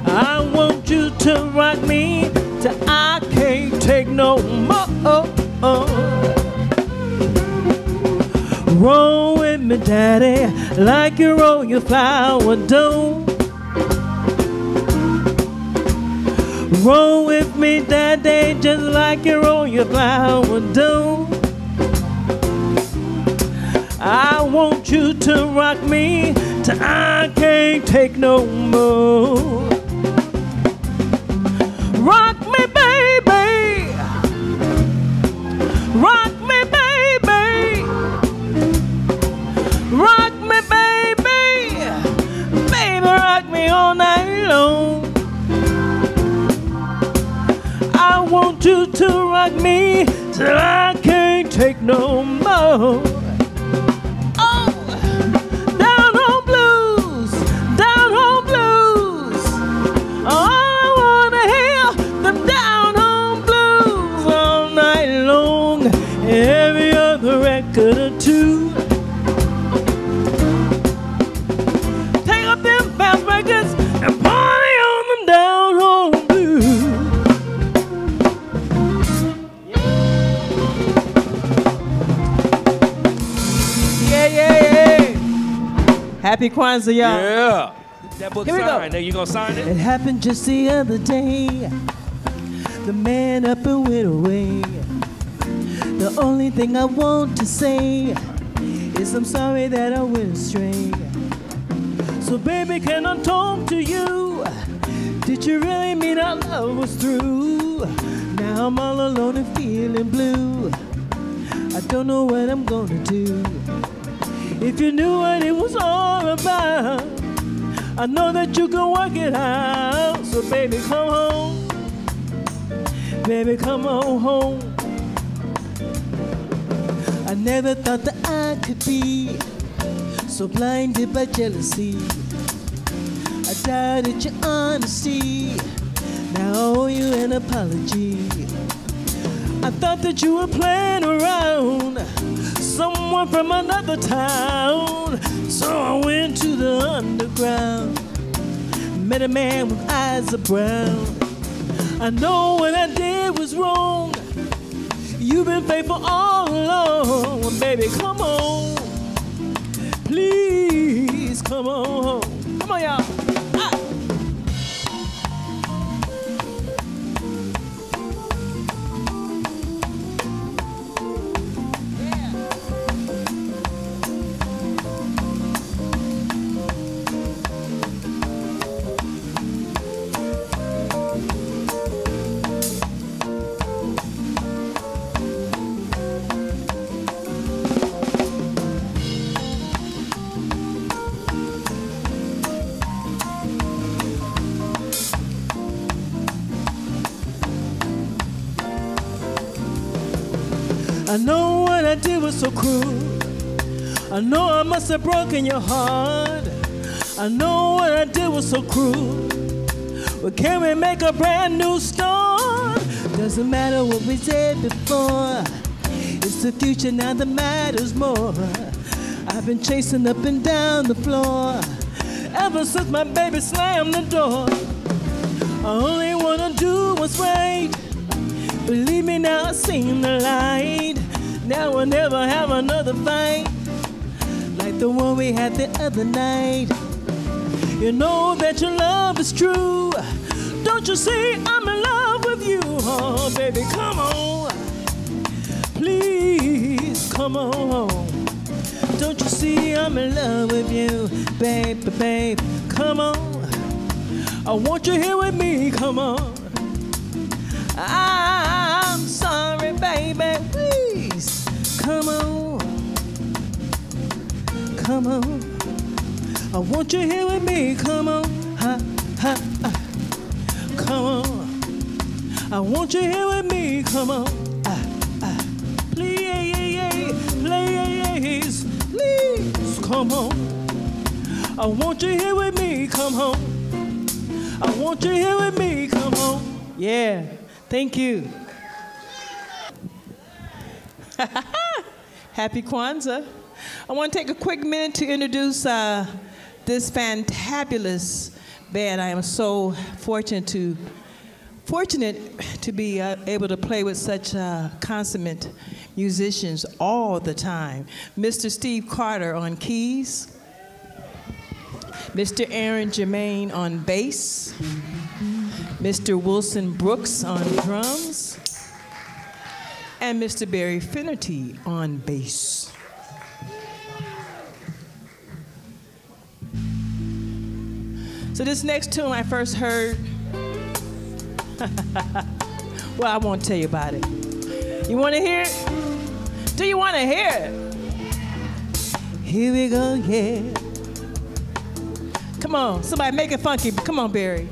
I want you to rock me till I can't take no more. Roll with me, daddy, like you roll your flour dough. Roll with me, daddy, just like you roll your flour dough. I want you to rock me till I can't take no more. Rock me, baby. Rock me, baby. Rock me, baby. Baby, rock me all night long. I want you to rock me till I can't take no more. Oh, down home blues, down home blues. All I wanna hear them down home blues all night long. Every other record or two. Take up them fast records and party on them down home. Happy Kwanzaa, y'all. Yeah. That book Here we signed. go. Now you gonna sign it? It happened just the other day. The man up and went away. The only thing I want to say is I'm sorry that I went astray. So baby, can I talk to you? Did you really mean our love was through? Now I'm all alone and feeling blue. I don't know what I'm gonna do. If you knew what it was all about, I know that you can work it out. So baby, come home. Baby, come on home. I never thought that I could be so blinded by jealousy. I doubted your honesty. Now I owe you an apology. I thought that you were playing around, someone from another town. So I went to the underground, met a man with eyes of brown. I know what I did was wrong. You've been faithful all along. Baby, come on. Please come on home. Come on, y'all. I know what I did was so cruel. I know I must have broken your heart. I know what I did was so cruel. But can we make a brand new start? Doesn't matter what we said before. It's the future now that matters more. I've been chasing up and down the floor ever since my baby slammed the door. I only wanna do what's right. Believe me now, I've seen the light. Now we'll never have another fight like the one we had the other night. You know that your love is true. Don't you see I'm in love with you? Oh, baby, come on. Please, come on home. Don't you see I'm in love with you? Baby, baby, come on. I want you here with me, come on. I'm sorry, baby, please, come on, come on. I want you here with me, come on, ha, ha, ha. Come on. I want you here with me, come on, please, please, come on. I want you here with me, come on. I want you here with me, come on. Yeah. Thank you. Happy Kwanzaa. I want to take a quick minute to introduce this fantabulous band. I am so fortunate to be able to play with such consummate musicians all the time. Mr. Steve Carter on keys, Mr. Aaron Jermaine on bass, Mr. Wilson Brooks on drums, and Mr. Barry Finnerty on bass. So this next tune I first heard, well, I won't tell you about it. You want to hear it? Do you want to hear it? Here we go, yeah. Come on, somebody make it funky. Come on, Barry.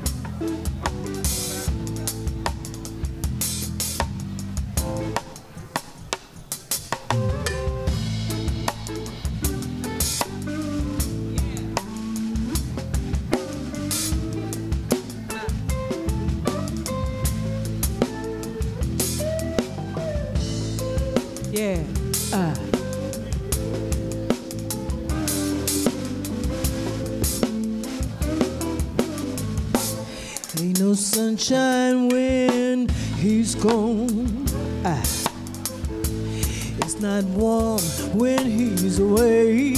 Yeah. Ain't no sunshine when he's gone. It's not warm when he's away.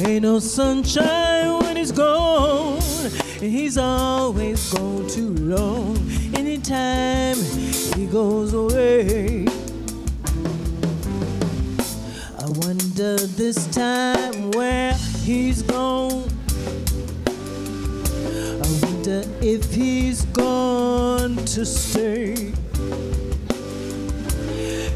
Ain't no sunshine when he's gone, and he's always gone too long. Anytime he goes away, I wonder this time where he's gone. I wonder if he's gone to stay.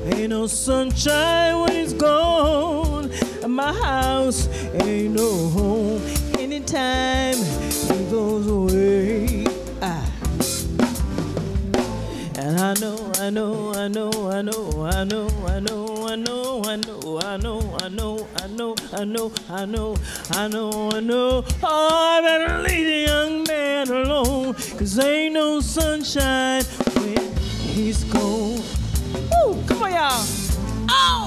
Ain't no sunshine when he's gone, and my house ain't no home. Anytime he goes away, and I know, oh, I better leave the young man alone, 'cause ain't no sunshine when he's gone. Woo, come on, y'all. Oh!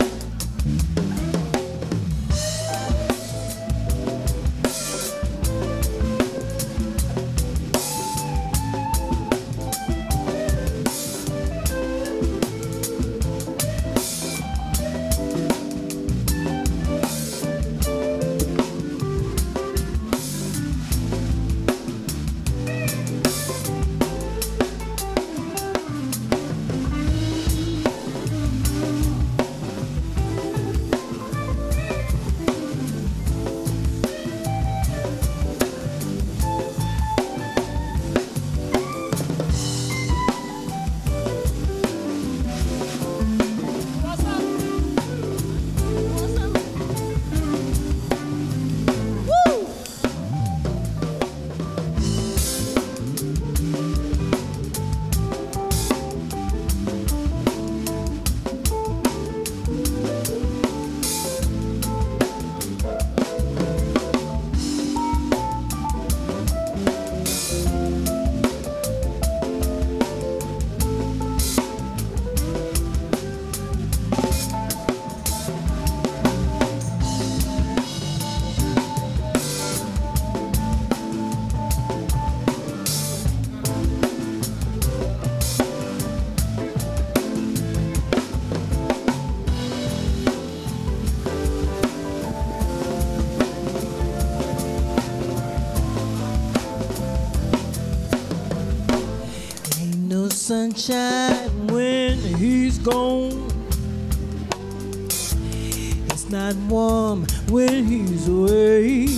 sunshine when he's gone. It's not warm when he's away.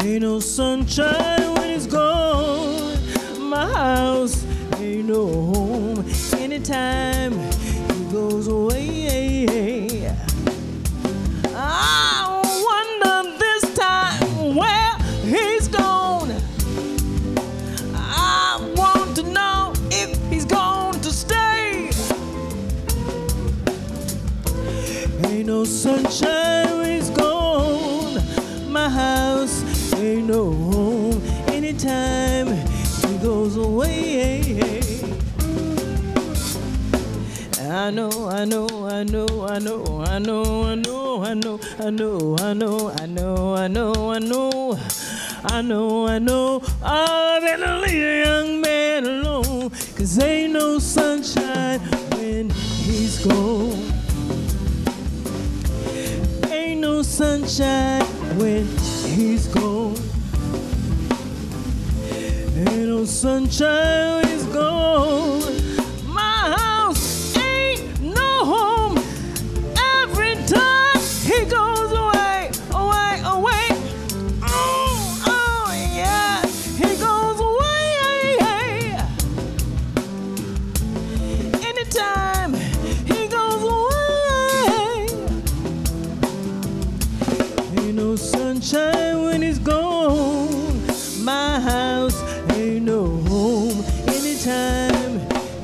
Ain't no sunshine when he's gone. My house ain't no home anytime he goes away. I wonder this time where he's gone. I want to know if he's going to stay. Ain't no sunshine when he's gone. My house ain't no home anytime he goes away. I know, I know, I know, I know, I know, I know, I know, I know, I know, I know, I know, I know, I know, I know, I've been to leave a young man alone, 'cause ain't no sunshine when he's gone. Ain't no sunshine when he's gone. Ain't no sunshine when he's gone. My house ain't no home every time he goes away, away, away. Oh, oh yeah, he goes away. Anytime he goes away. Ain't no sunshine when he's gone. My house ain't no home anytime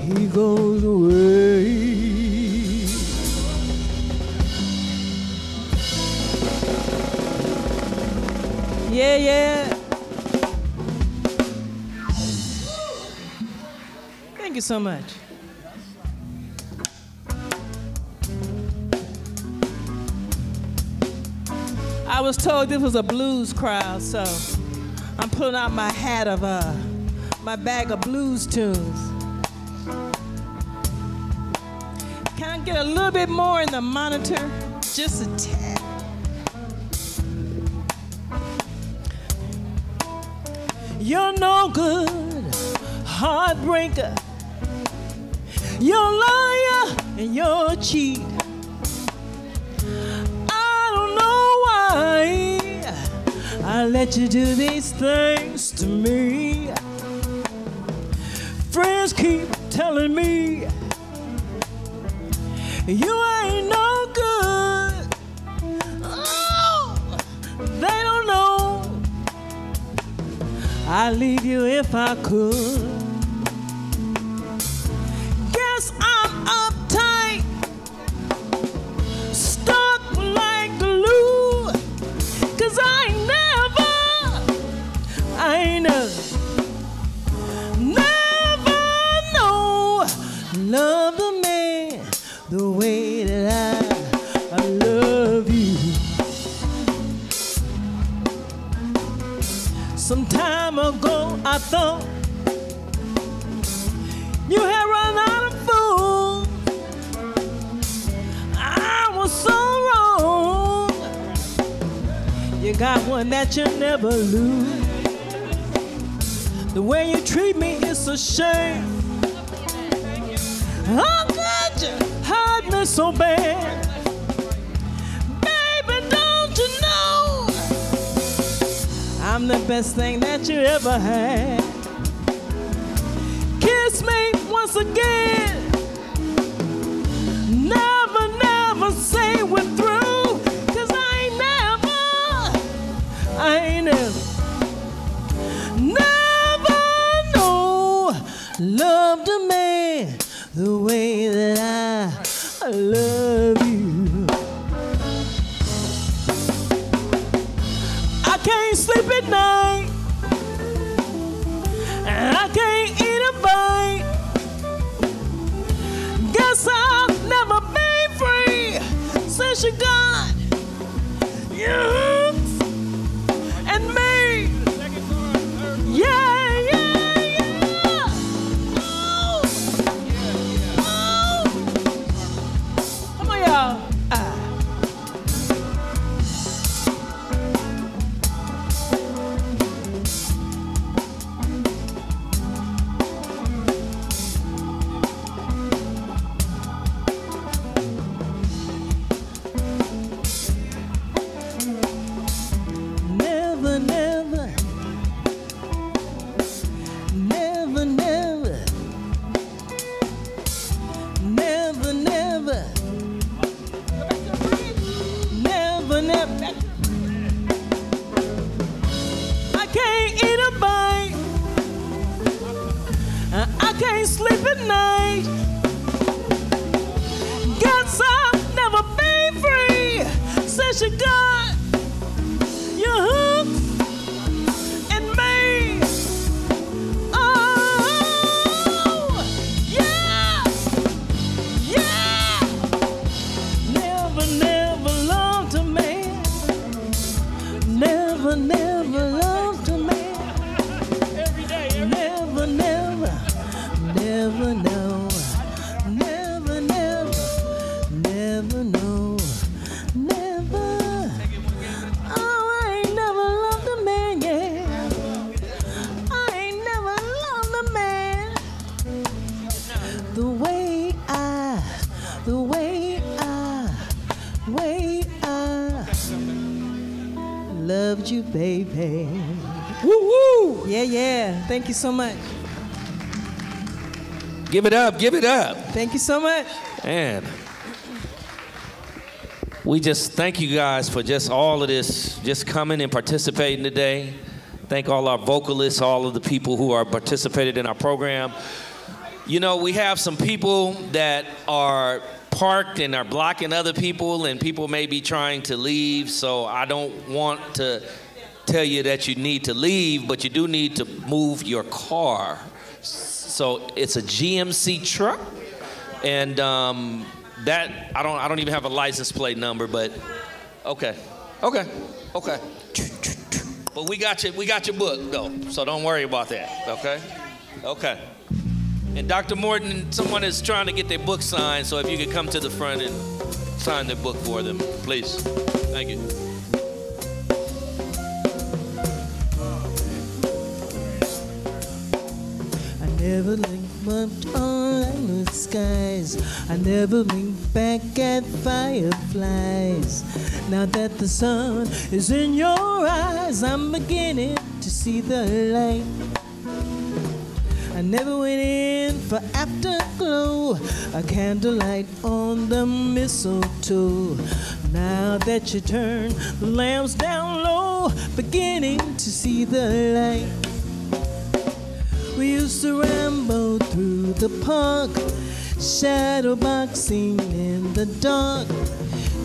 he goes away. Yeah, yeah. Thank you so much. I was told this was a blues crowd, so I'm pulling out my hat of my bag of blues tunes. Can I get a little bit more in the monitor? Just a tad. You're no good, heartbreaker. You're a liar and you're a cheat. I don't know why I let you do these things to me. Friends keep telling me you ain't no good. Oh, they don't know. I'd leave you if I could. Guess I'm uptight, stuck like glue, 'cause I ain't never know love the man the way that I love you. Some time ago I thought you had run out of food. I was so wrong. You got one that you never lose. The way you treat me is a shame. How could you hurt me so bad? Baby, don't you know I'm the best thing that you ever had? Kiss me once again. Never, never say we're through, 'cause I ain't never know loved a man the way that I love you. I can't sleep at night, and I can't eat a bite. Guess I'll never be free since you got you and me. Yeah. night. Guess I'll never be free since you got your hook in me. Oh, yeah, yeah. Never, never loved a man. Never, never loved a man. Every day. Never, never, never know. Never, never, never know. Never. Oh, I ain't never loved a man, yeah. I ain't never loved a man. The way I loved you, baby. Woo woo! Yeah, yeah. Thank you so much. Give it up, give it up. Thank you so much. Man. We just thank you guys for just all of this, just coming and participating today. Thank all our vocalists, all of the people who are participated in our program. You know, we have some people that are parked and are blocking other people, and people may be trying to leave, so I don't want to tell you that you need to leave, but you do need to move your car. So it's a GMC truck, and that I don't even have a license plate number, but okay. But we got your book though, so don't worry about that. Okay. And Dr. Morton, someone is trying to get their book signed, so if you could come to the front and sign their book for them, please. Thank you. I never looked up on the skies. I never blinked back at fireflies. Now that the sun is in your eyes, I'm beginning to see the light. I never went in for afterglow, a candlelight on the mistletoe. Now that you turn the lamps down low, beginning to see the light. We used to ramble through the park, shadow boxing in the dark,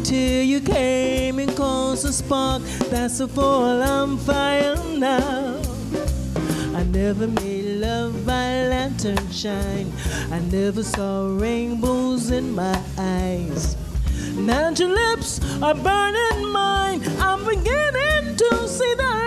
till you came and caused a spark. That's the fall I'm fire now. I never made love by lantern shine. I never saw rainbows in my eyes. Now your lips are burning mine. I'm beginning to see the light.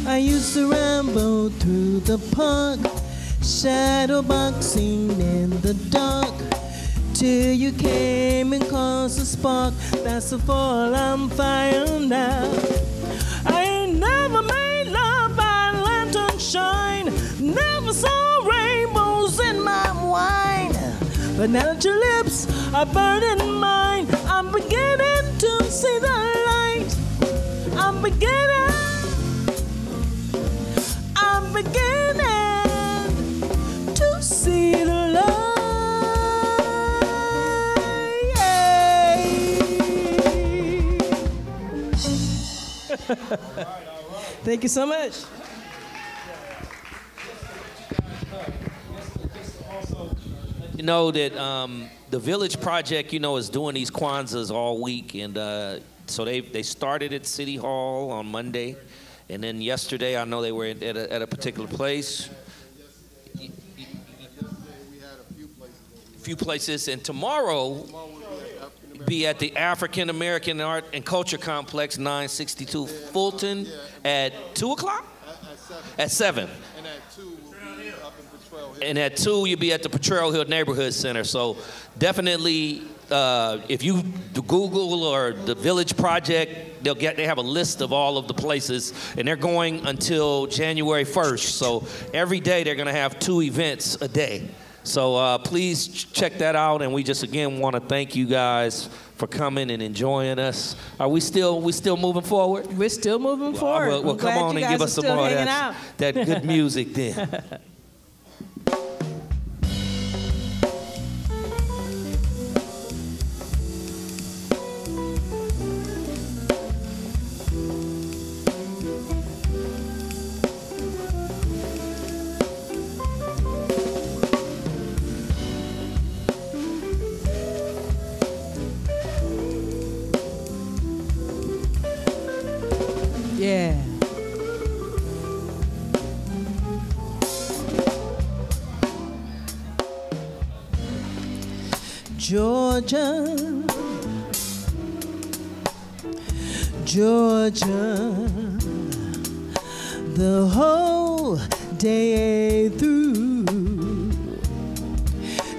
I used to ramble through the park, shadow boxing in the dark, till you came and caused a spark. That's the fall I'm fire now. I ain't never made love by lantern shine, never saw rainbows in my wine. But now that your lips are burning mine, I'm beginning to see the light. I'm beginning to see the light. Thank you so much. You know that the Village Project, you know, is doing these Kwanzaas all week, and so they started at City Hall on Monday, and then yesterday I know they were at a particular place. A few places, and tomorrow be at the African American Art and Culture Complex, 962 Fulton, at 2 o'clock? At 7. And at 2, we'll be up in Potrero Hill. And at 2, you'll be at the Potrero Hill Neighborhood Center. So definitely, if you Google or the Village Project, they have a list of all of the places, and they're going until January 1st. So every day they're going to have 2 events a day. So please check that out, and we just again want to thank you guys for coming and enjoying us. Are we still moving forward? We're still moving forward. Well, come on and give us some more of that good music then. Yeah. Georgia, Georgia, the whole day through,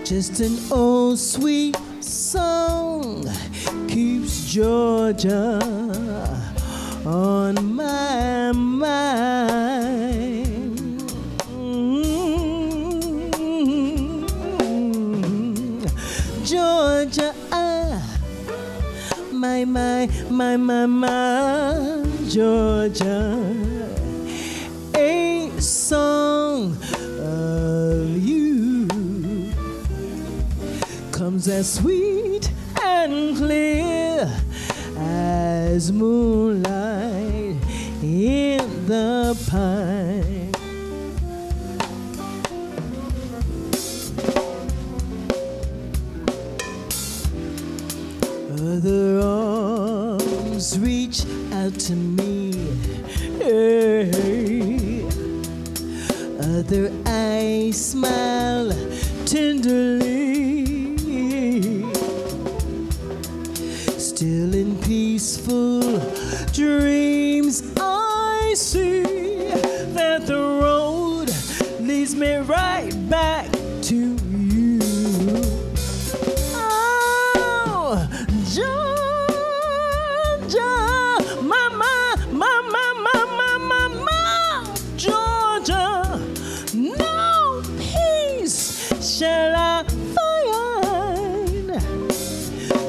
just an old sweet song keeps Georgia on my mind. Georgia, my Georgia, a song of you comes as sweet and clear as moonlight in the pine. Other arms reach out to me, hey. Other eyes smile tenderly, still in peaceful dreams I see that the road leads me right back to you. Oh, Georgia, Georgia, no peace shall I find,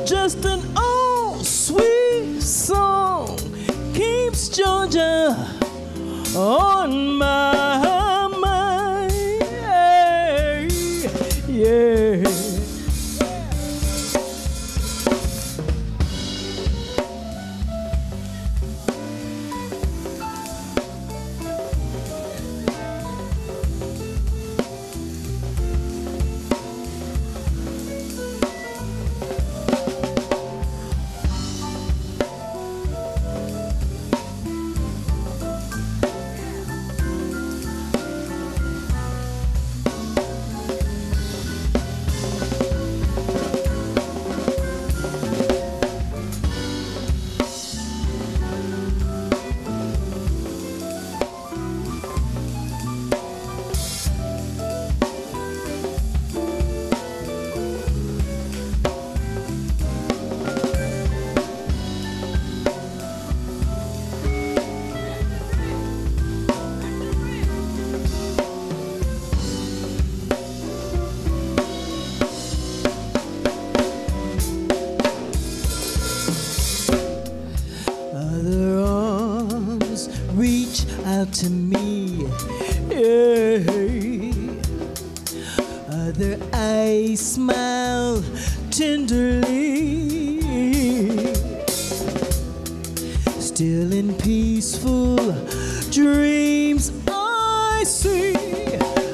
just an old sweet song keeps Georgia on my mind. Yeah. To me, yeah. Other eyes smile tenderly, still in peaceful dreams I see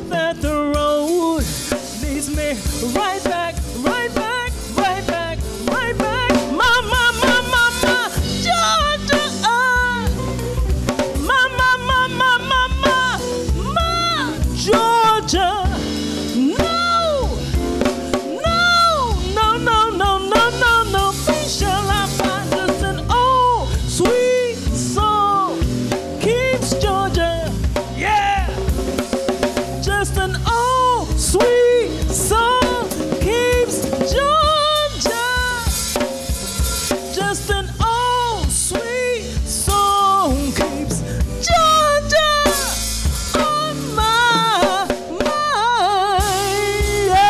that the road leads me right back, right back, right back, right back. Georgia, no, peace shall I find, just an old sweet song keeps Georgia, yeah, just an old sweet song keeps Georgia, just an old sweet song keeps Georgia on my mind. Yeah.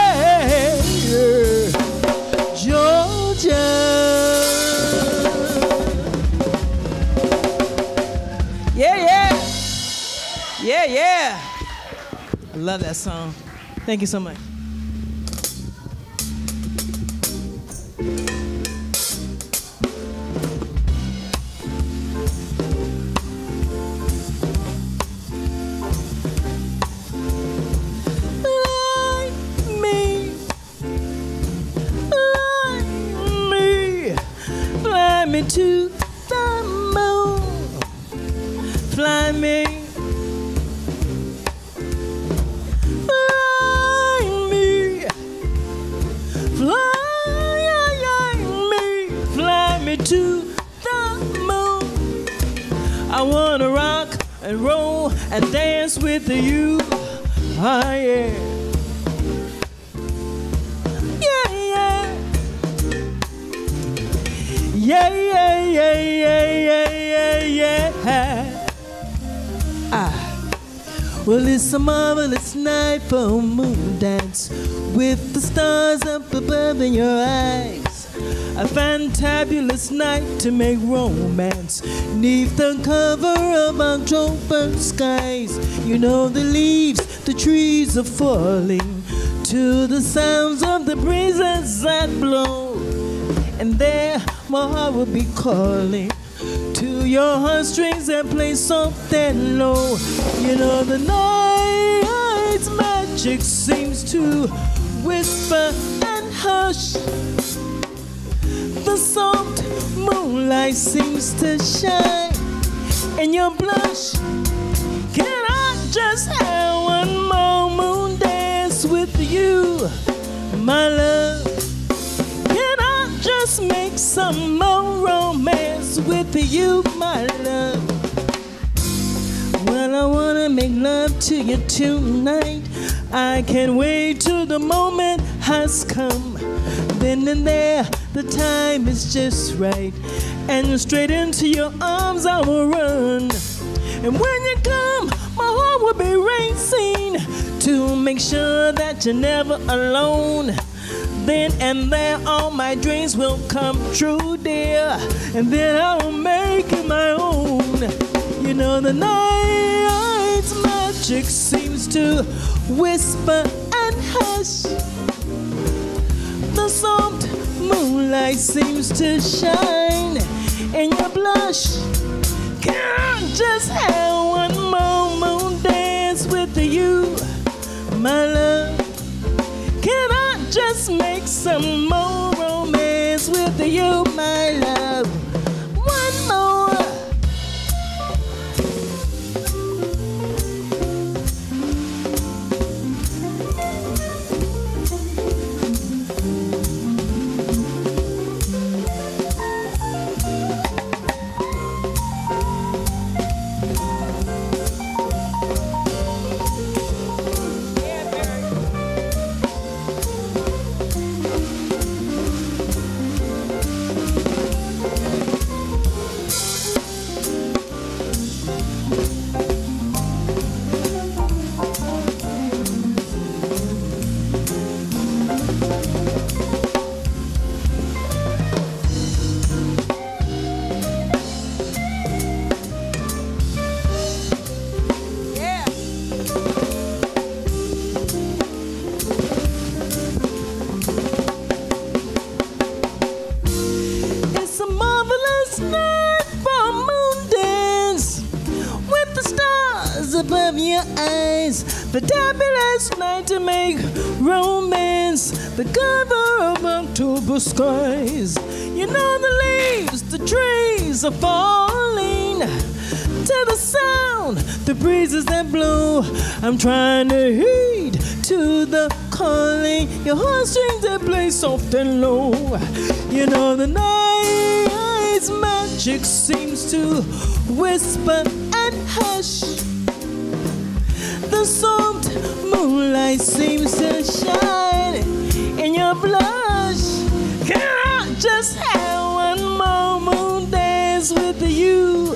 I love that song. Thank you so much. To the moon, fly me, fly me, fly me to the moon. I wanna rock and roll and dance with you. Oh yeah. Yeah, yeah, yeah, yeah, yeah, yeah, yeah. Well, it's a marvelous night for a moon dance with the stars up above in your eyes. A fantabulous night to make romance 'neath the cover of October skies. You know the leaves, the trees are falling to the sounds of the breezes that blow. And there my heart will be calling to your heartstrings and play soft and low. You know the night's magic seems to whisper and hush. The soft moonlight seems to shine in your blush. Can I just have one more moon dance with you, my love? Just make some more romance with you, my love. Well, I wanna make love to you tonight. I can't wait till the moment has come. Then and there, the time is just right, and straight into your arms I will run. And when you come, my heart will be racing to make sure that you're never alone. Then and there, all my dreams will come true, dear, and then I will make it my own. You know the night's magic seems to whisper and hush. The soft moonlight seems to shine in your blush. Can I just have one more moon dance with you, my love? Can I just make some more romance with you, my love? One more. Above your eyes, the fabulous night to make romance, the cover of October skies. You know the leaves, the trees are falling to the sound, the breezes that blow. I'm trying to heed to the calling, your heartstrings that play soft and low. You know the night's magic seems to whisper and hush. The soft moonlight seems to shine in your blush. Can I just have one more moon dance with you,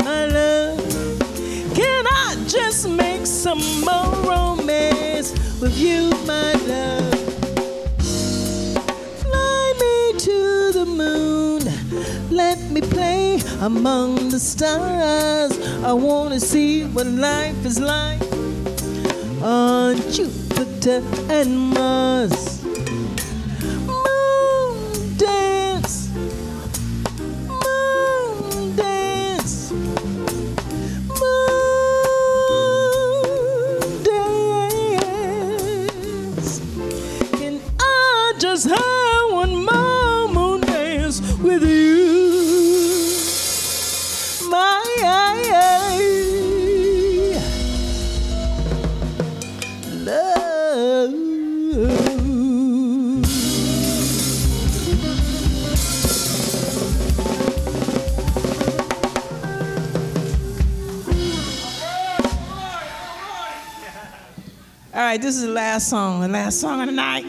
my love? Can I just make some more romance with you, my love? Fly me to the moon, let me play among the stars. I wanna see what life is like on Jupiter and Mars. Moon dance, moon dance, moon dance. Can I just have one more moon dance with you? My love. All right, this is the last song of the night.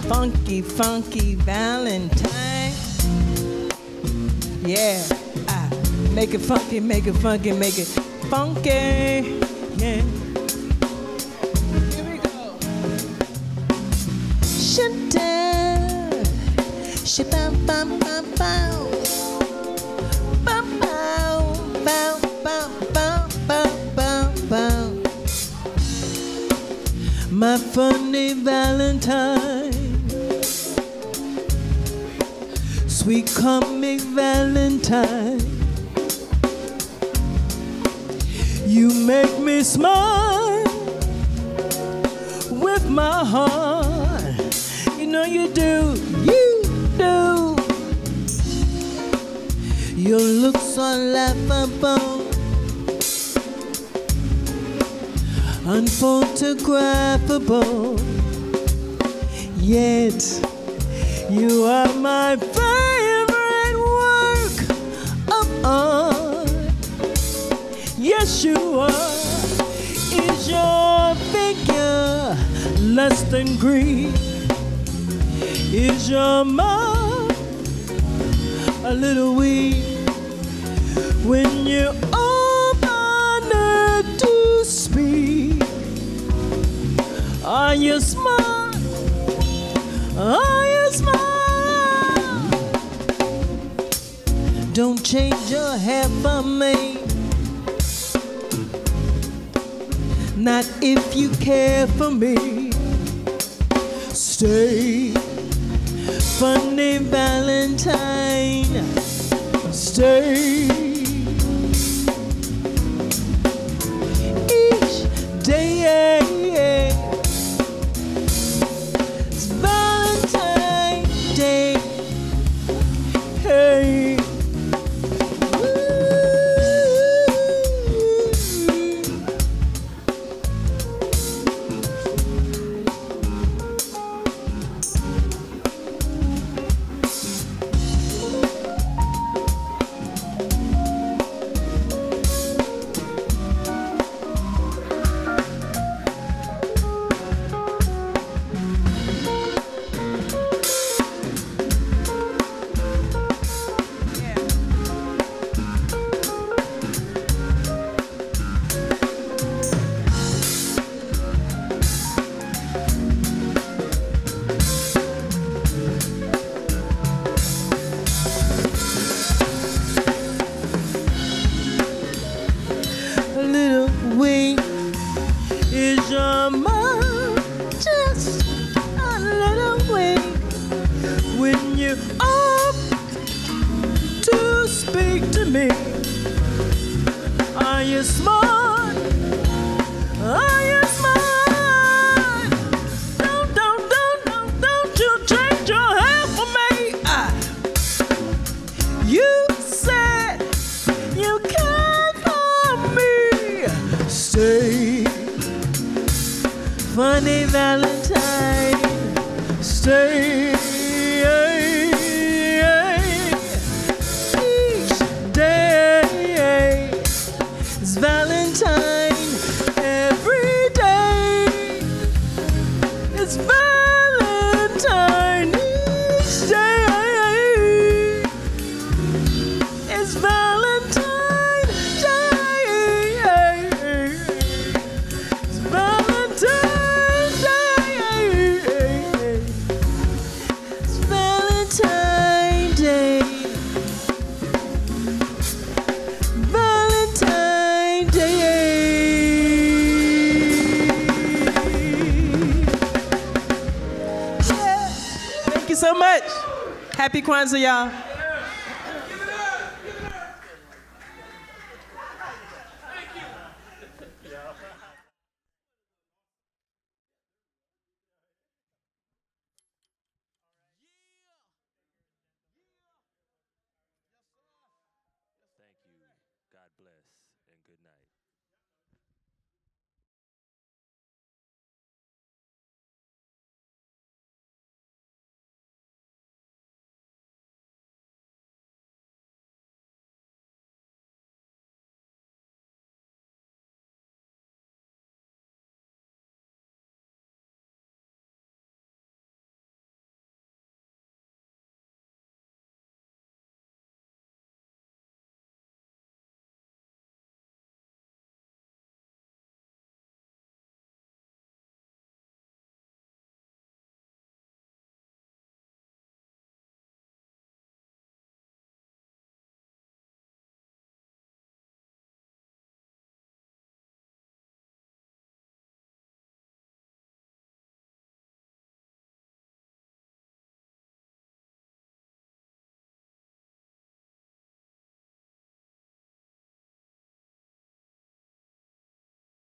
Funky, funky Valentine. Yeah. Make it funky, make it funky, make it funky. Yeah. Here we go. Shanta. Shabam, bam, bam, bam. Bam, bam, bam, bam, bam, bam, bam, bam. My funny Valentine. Sweet comic Valentine, you make me smile with my heart. You know you do, you do. Your looks are laughable, unphotographable, yet you are my favorite work of art. Yes, you are. Is your figure less than green? Is your mouth a little weak? When you open it to speak, are you smart? Are you smart? Don't change your hair for me. Not if you care for me. Stay, funny Valentine. Stay. Each day it's Valentine's Day. Hey. Funny Valentine, stay. Each day is Valentine. Every day is Valentine. Each day is Valentine Day. It's Valentine's Day. so much. Happy Kwanzaa, y'all. Thank you. God bless and good night.